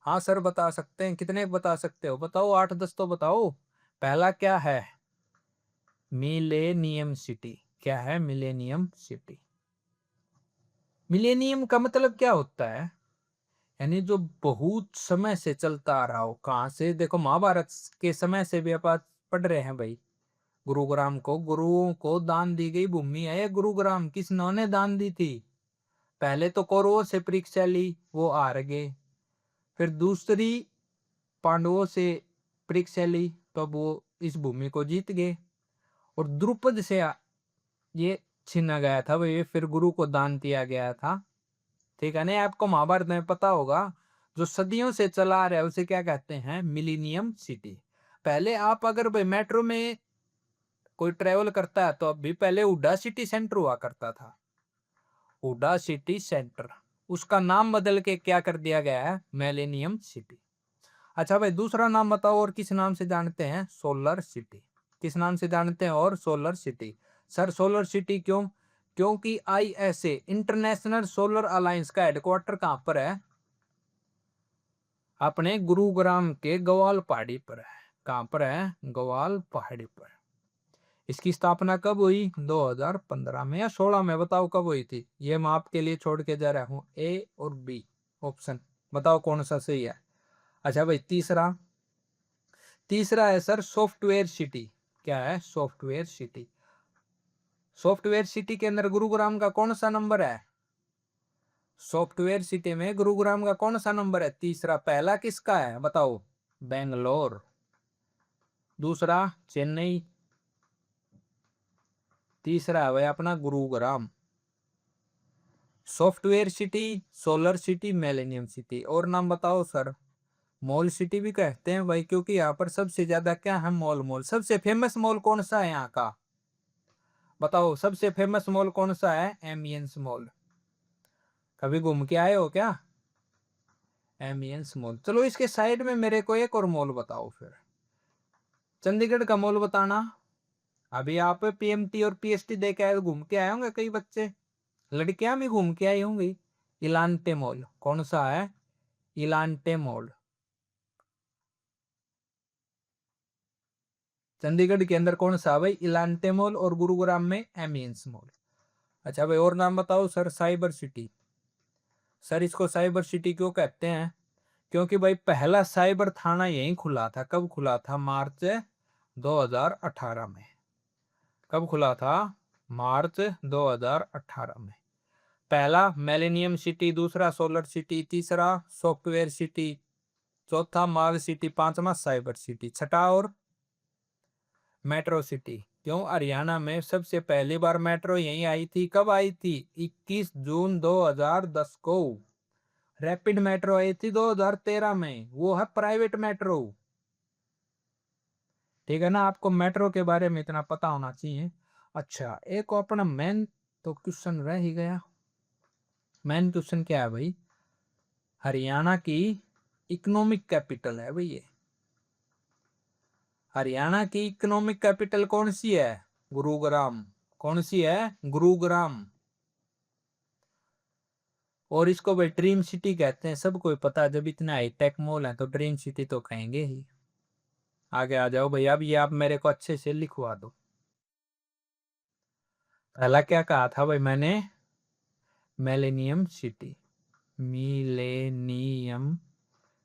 हाँ सर बता सकते हैं। कितने बता सकते हो बताओ? 8-10 तो बताओ। पहला क्या है? Millennium city. क्या है? Millennium city. मिलेनियम का मतलब क्या होता है? यानी जो बहुत समय से चलता आ रहा हो। कहां से? देखो महाभारत के समय से भी आप पढ़ रहे हैं भाई। गुरुग्राम को गुरुओं को दान दी गई भूमि है ये गुरुग्राम। किसने दान दी थी? पहले तो कौरवों से परीक्षा ली, वो हार गए। फिर दूसरी पांडवों से परीक्षा ली, तब वो इस भूमि को जीत गए। और द्रुपद से ये छीना गया था भाई, फिर गुरु को दान दिया गया था। ठीक है ना? आपको महाभारत में पता होगा। जो सदियों से चला आ रहा है उसे क्या कहते हैं? Millennium city. पहले आप अगर भाई मेट्रो में कोई ट्रेवल करता है तो अभी पहले हुडा सिटी सेंटर हुआ करता था। हुडा सिटी सेंटर, उसका नाम बदल के क्या कर दिया गया है? Millennium city. अच्छा भाई दूसरा नाम बताओ और किस नाम से जानते हैं? Solar city. किस नाम से जानते हैं? और solar city. Sir solar city क्यों? क्योंकि आईएसए इंटरनेशनल सोलर अलायंस का हेडक्वार्टर कहां पर है? अपने गुरुग्राम के ग्वाल पहाड़ी पर है। कहां पर है? ग्वाल पहाड़ी पर। इसकी स्थापना कब हुई? 2015 में या 16 में? बताओ कब हुई थी? ये मैं आपके लिए छोड़ के जा रहा हूं, ए और बी ऑप्शन। बताओ कौन सा सही है? अच्छा भाई तीसरा। तीसरा है सर सॉफ्टवेयर सिटी। क्या है? Software city. सॉफ्टवेयर सिटी के अंदर गुरुग्राम का कौन सा नंबर है? सॉफ्टवेयर सिटी में गुरुग्राम का कौन सा नंबर है? तीसरा। पहला किसका है बताओ? बेंगलोर। दूसरा चेन्नई। तीसरा है भाई अपना Gurugram. Software city, solar city, millennium city. और नाम बताओ सर। मॉल सिटी भी कहते हैं भाई, क्योंकि यहाँ पर सबसे ज्यादा क्या है? मॉल। मॉल सबसे फेमस मॉल कौन सा है यहाँ का? बताओ सबसे फेमस मॉल कौन सा है? एमियंस मॉल। कभी घूम के आए हो क्या? एमियंस मॉल। चलो इसके साइड में मेरे को एक और मॉल बताओ फिर। चंडीगढ़ का मॉल बताना। अभी आप पीएमटी और पीएसटी दे के आए, घूम के आए होंगे कई बच्चे। लड़कियां भी घूम के आई होंगी। इलांटे मॉल कौन सा है? इलांटे मॉल। चंडीगढ़ के अंदर कौन सा भाई? इलांटे मॉल। और गुरुग्राम में एमियंस मॉल। अच्छा भाई और नाम बताओ सर। Cyber city. सर इसको साइबर सिटी क्यों कहते हैं? क्योंकि भाई पहला साइबर थाना यहीं खुला था। कब खुला था? मार्च 2018 में। कब खुला था? मार्च 2018 में। पहला मिलेनियम सिटी, दूसरा सोलर सिटी, तीसरा सॉफ्टवेयर सिटी, चौथा मॉल सिटी, पांचवा साइबर सिटी, छठा और मेट्रो सिटी। क्यों? हरियाणा में सबसे पहली बार मेट्रो यहीं आई थी। कब आई थी? 21 जून 2010 को। रैपिड मेट्रो आई थी 2013 में, वो है प्राइवेट मेट्रो। ठीक है ना? आपको मेट्रो के बारे में इतना पता होना चाहिए। अच्छा एक अपना मेन तो क्वेश्चन रह ही गया। मेन क्वेश्चन क्या है भाई? हरियाणा की इकोनॉमिक कैपिटल है भाई ये। हरियाणा की इकोनॉमिक कैपिटल कौन सी है? गुरुग्राम। कौन सी है? गुरुग्राम। और इसको भाई ड्रीम सिटी कहते हैं, सबको पता है। जब इतना हाईटेक मॉल है तो ड्रीम सिटी तो कहेंगे ही। आगे आ जाओ भैया। अब ये आप मेरे को अच्छे से लिखवा दो। पहला क्या कहा था भाई मैंने? Millennium city. Millennium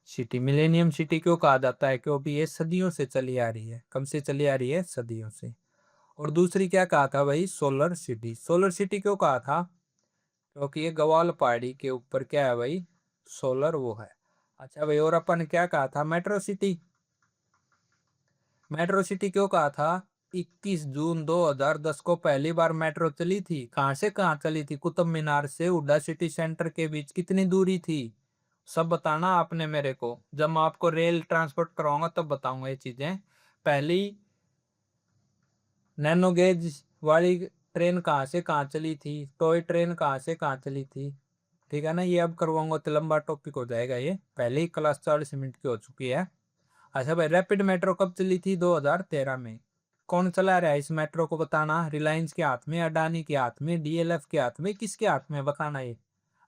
city. Millennium city क्यों कहा जाता है? क्योंकि ये सदियों से चली आ रही है। कब से चली आ रही है? सदियों से। और दूसरी क्या कहा था भाई? Solar city. सोलर सिटी क्यों कहा था? क्योंकि ये गवाल पहाड़ी के ऊपर क्या है भाई? सोलर वो है। अच्छा भाई और अपन क्या कहा था? Metro city. मेट्रो सिटी क्यों कहा था? 21 जून 2010 को पहली बार मेट्रो चली थी। कहां से कहां चली थी? कुतुब मीनार से हुड्डा सिटी सेंटर के बीच कितनी दूरी थी? सब बताना आपने मेरे को। जब मैं आपको रेल ट्रांसपोर्ट कराऊंगा तब बताऊंगा ये चीजें। पहली नैनो गेज वाली ट्रेन कहाँ से कहाँ चली थी? टॉय ट्रेन कहाँ से कहाँ चली थी? ठीक है ना? ये अब करवाऊंगा तो लंबा टॉपिक हो जाएगा। ये पहले ही क्लास 40 मिनट की हो चुकी है। अच्छा भाई रैपिड मेट्रो कब चली थी? 2013 में। कौन चला रहा है इस मेट्रो को? बताना। रिलायंस के हाथ में, अडानी के हाथ में, डीएलएफ के हाथ में, किसके हाथ में? बताना ये।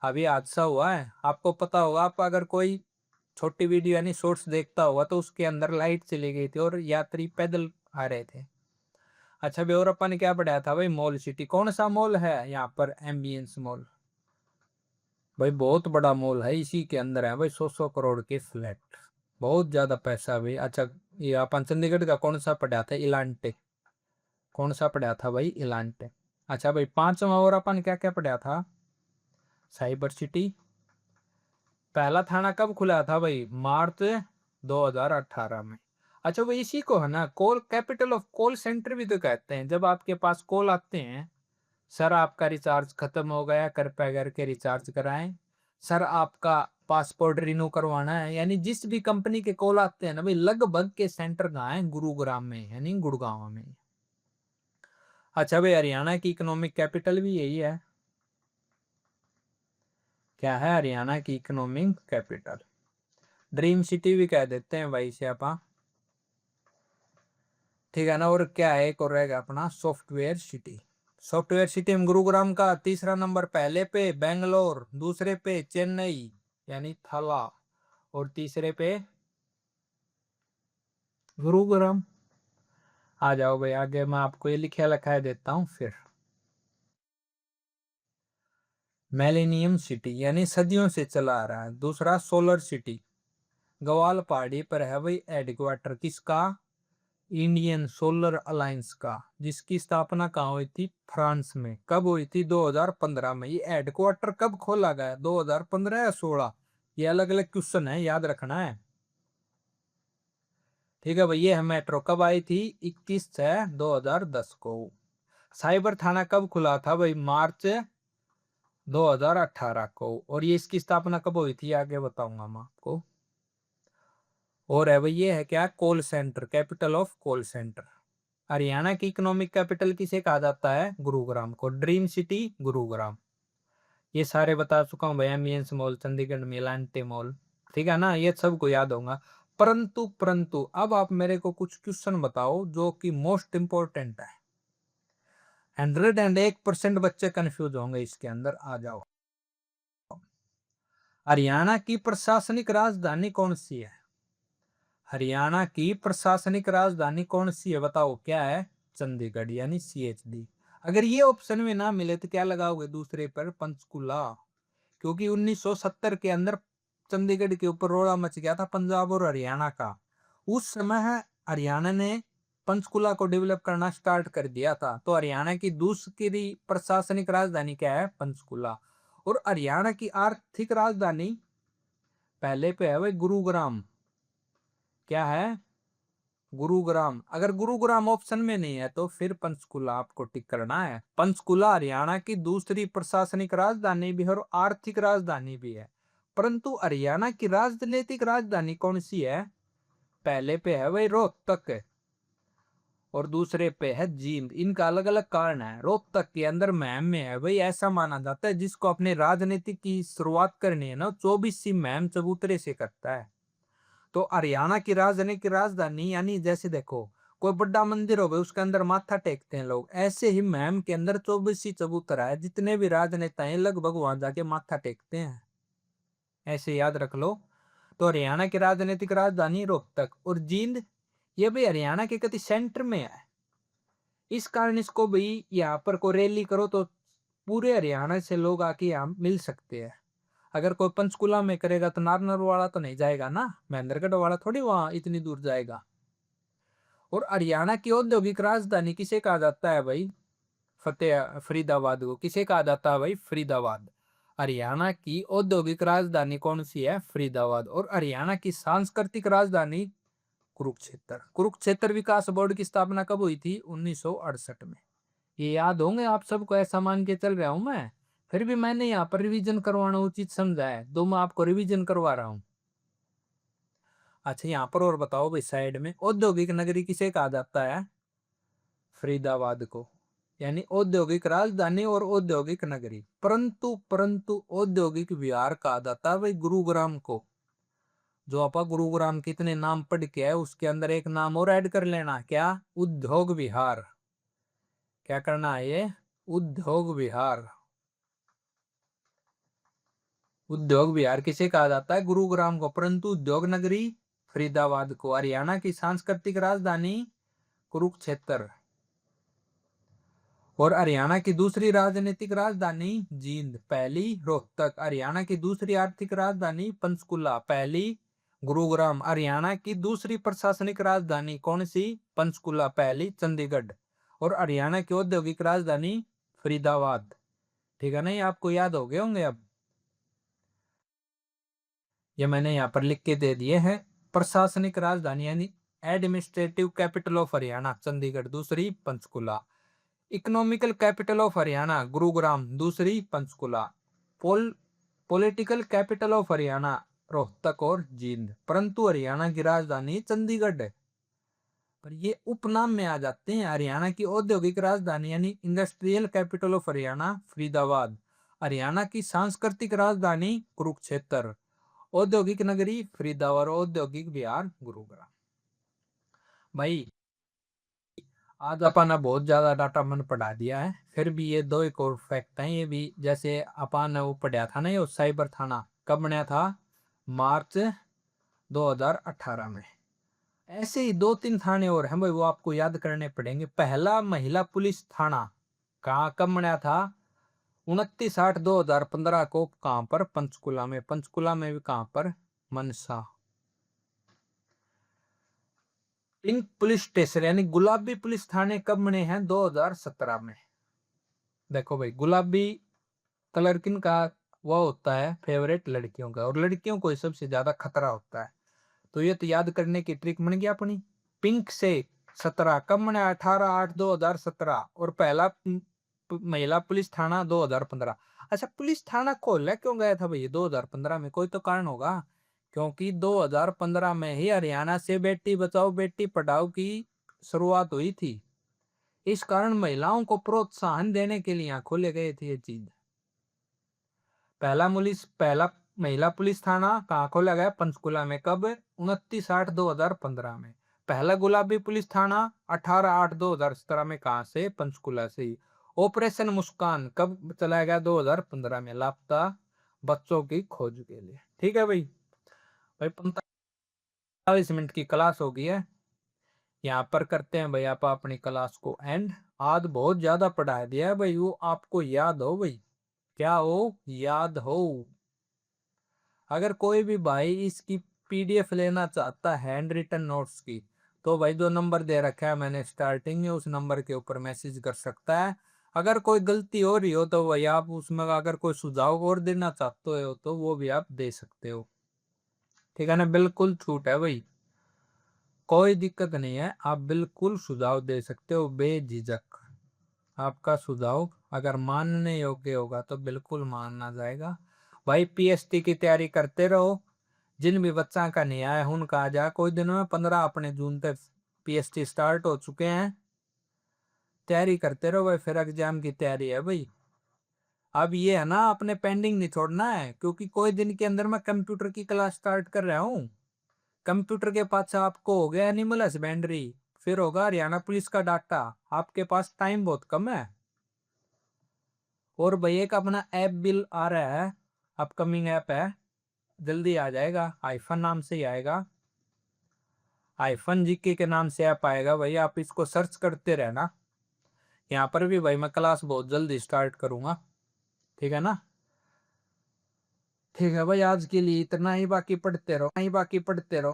अभी हादसा हुआ है, आपको पता होगा, आप अगर कोई छोटी वीडियो यानी शॉर्ट्स देखता होगा तो उसके अंदर लाइट चली गई थी और यात्री पैदल आ रहे थे। अच्छा भाई, और अपन ने क्या पढ़ाया था भाई, मॉल सिटी। कौन सा मॉल है यहाँ पर? Ambience mall. भाई बहुत बड़ा मॉल है, इसी के अंदर है भाई 100 करोड़ के फ्लैट, बहुत ज्यादा पैसा है भाई। अच्छा, ये अपन चंडीगढ़ का कौन सा पढ़ा था? इलांटे। कौन सा पढ़ा था भाई? इलांटे। अच्छा भाई, पांचवा और अपन क्या क्या पढ़ा था? Cyber city. पहला थाना कब खुला था भाई? मार्च 2018 में। अच्छा भाई, इसी को है ना call capital of call centre भी तो कहते हैं। जब आपके पास कॉल आते हैं, सर आपका रिचार्ज खत्म हो गया, कृपया करके रिचार्ज कराएं, सर आपका पासपोर्ट रिन्यू करवाना है, यानी जिस भी कंपनी के कॉल आते हैं ना भाई, लगभग के सेंटर कहाँ है? गुरुग्राम में, यानी गुड़गांव में। अच्छा भाई, हरियाणा की इकोनॉमिक कैपिटल भी यही है। क्या है हरियाणा की इकोनॉमिक कैपिटल? ड्रीम सिटी भी कह देते हैं भाई से आपा, ठीक है ना। और क्या है, एक और रहेगा अपना सॉफ्टवेयर सिटी। सॉफ्टवेयर सिटी में गुरुग्राम का तीसरा नंबर, पहले पे बेंगलोर, दूसरे पे चेन्नई यानी थाला, और तीसरे पे गुरुग्राम। आ जाओ भाई आगे, मैं आपको ये लिखे लिखाए देता हूँ फिर। मिलेनियम सिटी यानी सदियों से चला आ रहा है। दूसरा सोलर सिटी, गवाल पहाड़ी पर है भाई हेडक्वार्टर किसका? इंडियन सोलर अलायंस का, जिसकी स्थापना कहाँ हुई थी? फ्रांस में। कब हुई थी? 2015 में। ये हेडक्वार्टर कब खोला गया? 2015 या 16? ये अलग अलग क्वेश्चन है, याद रखना है, ठीक है भैया। मेट्रो कब आई थी? 21/6/2010 को। साइबर थाना कब खुला था भाई? मार्च 2018 को। और ये इसकी स्थापना कब हुई थी? आगे बताऊंगा मैं आपको। और है भाई, ये है क्या? Call centre, capital of call centre. Haryana की इकोनॉमिक कैपिटल किसे कहा जाता है? गुरुग्राम को। Dream city Gurugram. ये सारे बता चुका हूँ भाई, एमबीएंस मॉल चंडीगढ़ में, एलांटे मॉल, ठीक है ना, ये सबको याद होगा। परंतु परंतु अब आप मेरे को कुछ क्वेश्चन बताओ जो कि मोस्ट इंपॉर्टेंट है। 101% बच्चे कंफ्यूज होंगे इसके अंदर। आ जाओ। हरियाणा की प्रशासनिक राजधानी कौन सी है? हरियाणा की प्रशासनिक राजधानी कौन सी है? बताओ क्या है? चंडीगढ़ यानी CHD। अगर ये ऑप्शन में ना मिले तो क्या लगाओगे दूसरे पर? पंचकुला। क्योंकि 1970 के अंदर चंडीगढ़ के ऊपर रोड़ा मच गया था पंजाब और हरियाणा का। उस समय हरियाणा ने पंचकुला को डेवलप करना स्टार्ट कर दिया था। तो हरियाणा की दूसरी प्रशासनिक राजधानी क्या है? पंचकुला। और हरियाणा की आर्थिक राजधानी पहले पे है भाई गुरुग्राम। क्या है? गुरुग्राम। अगर गुरुग्राम ऑप्शन में नहीं है तो फिर पंचकुला आपको टिक करना है। पंचकुला हरियाणा की दूसरी प्रशासनिक राजधानी भी है और आर्थिक राजधानी भी है। परंतु हरियाणा की राजनीतिक राजधानी कौन सी है? पहले पे है भाई रोहतक, और दूसरे पे है जींद। इनका अलग अलग कारण है। रोहतक के अंदर महम में है भाई, ऐसा माना जाता है जिसको अपने राजनीति की शुरुआत करनी है ना, 24वीं महम चबूतरे से करता है। तो हरियाणा की राजधानी की राजधानी यानी जैसे देखो, कोई बड़ा मंदिर हो गया उसके अंदर माथा टेकते हैं लोग, ऐसे ही महम के अंदर 24वीं चबूतरा है, जितने भी राजनेता हैं लगभग वहां जाके माथा टेकते हैं। ऐसे याद रख लो। तो हरियाणा की राजनीतिक राजधानी रोहतक, और जींद ये भी हरियाणा के कति सेंटर में है। इस कारण इसको भी यहाँ पर कोई रैली करो तो पूरे हरियाणा से लोग आके यहाँ मिल सकते हैं। अगर कोई पंचकुला में करेगा तो नारनौल वाला तो नहीं जाएगा ना, महेंद्रगढ़ वाला थोड़ी वहां इतनी दूर जाएगा। और हरियाणा की औद्योगिक राजधानी किसे कहा जाता है भाई? फतेह फरीदाबाद को किसे कहा जाता है भाई? फरीदाबाद। हरियाणा की औद्योगिक राजधानी कौन सी है? फरीदाबाद। और हरियाणा की सांस्कृतिक राजधानी कुरुक्षेत्र। कुरुक्षेत्र विकास बोर्ड की स्थापना कब हुई थी? 1968 में। ये याद होंगे आप सबको, ऐसा मान के चल रहा हूं मैं। फिर भी मैंने यहाँ पर रिवीजन करवाना उचित समझा है, तो मैं आपको रिवीजन करवा रहा हूँ। अच्छा, यहाँ पर और बताओ भाई, साइड में औद्योगिक नगरी किसे कहा जाता है? फरीदाबाद को, यानी औद्योगिक राजधानी और औद्योगिक नगरी। परंतु परंतु औद्योगिक विहार कहा जाता है भाई गुरुग्राम को। जो आपा गुरुग्राम के इतने नाम पढ़ के है उसके अंदर एक नाम और ऐड कर लेना। क्या? उद्योग विहार। क्या करना है ये? उद्योग विहार। उद्योग विहार किसे कहा जाता है? गुरुग्राम को। परंतु उद्योग नगरी फरीदाबाद को। हरियाणा की सांस्कृतिक राजधानी कुरुक्षेत्र। और हरियाणा की दूसरी राजनीतिक राजधानी जींद। पहली रोहतक। हरियाणा की दूसरी आर्थिक राजधानी पंचकुला। पहली गुरुग्राम। हरियाणा की दूसरी प्रशासनिक राजधानी कौन सी? पंचकुला। पहली चंडीगढ़। और हरियाणा की औद्योगिक राजधानी फरीदाबाद। ठीक है ना, ये आपको याद हो गए होंगे अब। ये मैंने यहाँ पर लिख के दे दिए हैं। प्रशासनिक राजधानी यानी administrative capital of Haryana Chandigarh, दूसरी Panchkula. Economical capital of Haryana Gurugram, दूसरी Panchkula. Political capital of Haryana Rohtak और जींद। परंतु हरियाणा की राजधानी चंडीगढ़ है। पर ये उपनाम में आ जाते हैं। हरियाणा की औद्योगिक राजधानी यानी industrial capital of Haryana Faridabad. Haryana की सांस्कृतिक राजधानी कुरुक्षेत्र। औद्योगिक नगरी फरीदाबाद। औद्योगिक विहार गुरुग्राम। भाई आज अपन ने बहुत ज्यादा डाटा मन पढ़ा दिया है, फिर भी ये दो एक और फैक्ट हैं। ये भी जैसे अपन ने वो पढ़ा था ना, ये साइबर थाना कब बनाया था? मार्च 2018 में। ऐसे ही दो तीन थाने और हैं भाई, वो आपको याद करने पड़ेंगे। पहला महिला पुलिस थाना कहाँ कब बनाया था? 29/8/2015 को। कहाँ पर? पंचकुला में। पंचकुला में भी कहाँ पर? मनसा। पिंक पुलिस स्टेशन यानी गुलाबी पुलिस थाने कब बने हैं? 2017 में। देखो भाई, गुलाबी कलर किन का वो होता है? फेवरेट लड़कियों का, और लड़कियों को सबसे ज्यादा खतरा होता है। तो ये तो याद करने की ट्रिक बन गया अपनी। पिंक से 17 कब बना? 18/8/2017। और पहला महिला पुलिस थाना 2015। अच्छा, पुलिस थाना खोलने क्यों गया था भैया 2015 में? कोई तो कारण होगा। क्योंकि 2015 में ही हरियाणा से बेटी बचाओ बेटी पढ़ाओ की शुरुआत हुई थी। इस कारण महिलाओं को प्रोत्साहन देने के लिए यहाँ खोले गए थे ये चीज। पहला महिला पुलिस थाना कहाँ खोला गया? पंचकुला में। कब? 29/8/2015 में। पहला गुलाबी पुलिस थाना 18/8/2017 में। कहाँ से? पंचकुला से ही। ऑपरेशन मुस्कान कब चलाया गया? 2015 में, लापता बच्चों की खोज के लिए। ठीक है भाई। भाई 45 मिनट की क्लास हो गई है, यहाँ पर करते हैं भाई आप अपनी क्लास को एंड। आज बहुत ज्यादा पढ़ा दिया है भाई, वो आपको याद हो भाई। क्या हो? याद हो। अगर कोई भी भाई इसकी पीडीएफ लेना चाहता है हैंड रिटन नोट्स की, तो भाई जो नंबर दे रखा है मैंने स्टार्टिंग में, उस नंबर के ऊपर मैसेज कर सकता है। अगर कोई गलती हो रही हो तो भाई आप उसमें अगर कोई सुझाव और देना चाहते हो तो वो भी आप दे सकते हो। ठीक है ना, बिल्कुल छूट है भाई, कोई दिक्कत नहीं है। आप बिल्कुल सुझाव दे सकते हो बेझिझक। आपका सुझाव अगर मानने योग्य होगा तो बिल्कुल माना जाएगा। भाई पीएसटी की तैयारी करते रहो। जिन भी बच्चा का नहीं आया उनका आ जा कोई दिनों में। 15 अपने जून तक पीएसटी स्टार्ट हो चुके हैं। तैयारी करते रहो भाई, फिर एग्जाम की तैयारी है भाई। अब ये है ना, अपने पेंडिंग नहीं छोड़ना है, क्योंकि कोई दिन के अंदर मैं कंप्यूटर की क्लास स्टार्ट कर रहा हूँ। कंप्यूटर के पास आपको हो गया एनिमल हस्बेंड्री, फिर होगा हरियाणा पुलिस का डाटा। आपके पास टाइम बहुत कम है। और भाई एक अपना ऐप बिल आ रहा है, अपकमिंग ऐप है, जल्दी आ जाएगा। आईफोन नाम से ही आएगा, आईफोन जीके के नाम से ऐप आएगा भाई, आप इसको सर्च करते रहना। यहाँ पर भी भाई मैं क्लास बहुत जल्दी स्टार्ट करूंगा। ठीक है ना? ठीक है भाई, आज के लिए इतना ही, बाकी पढ़ते रहो।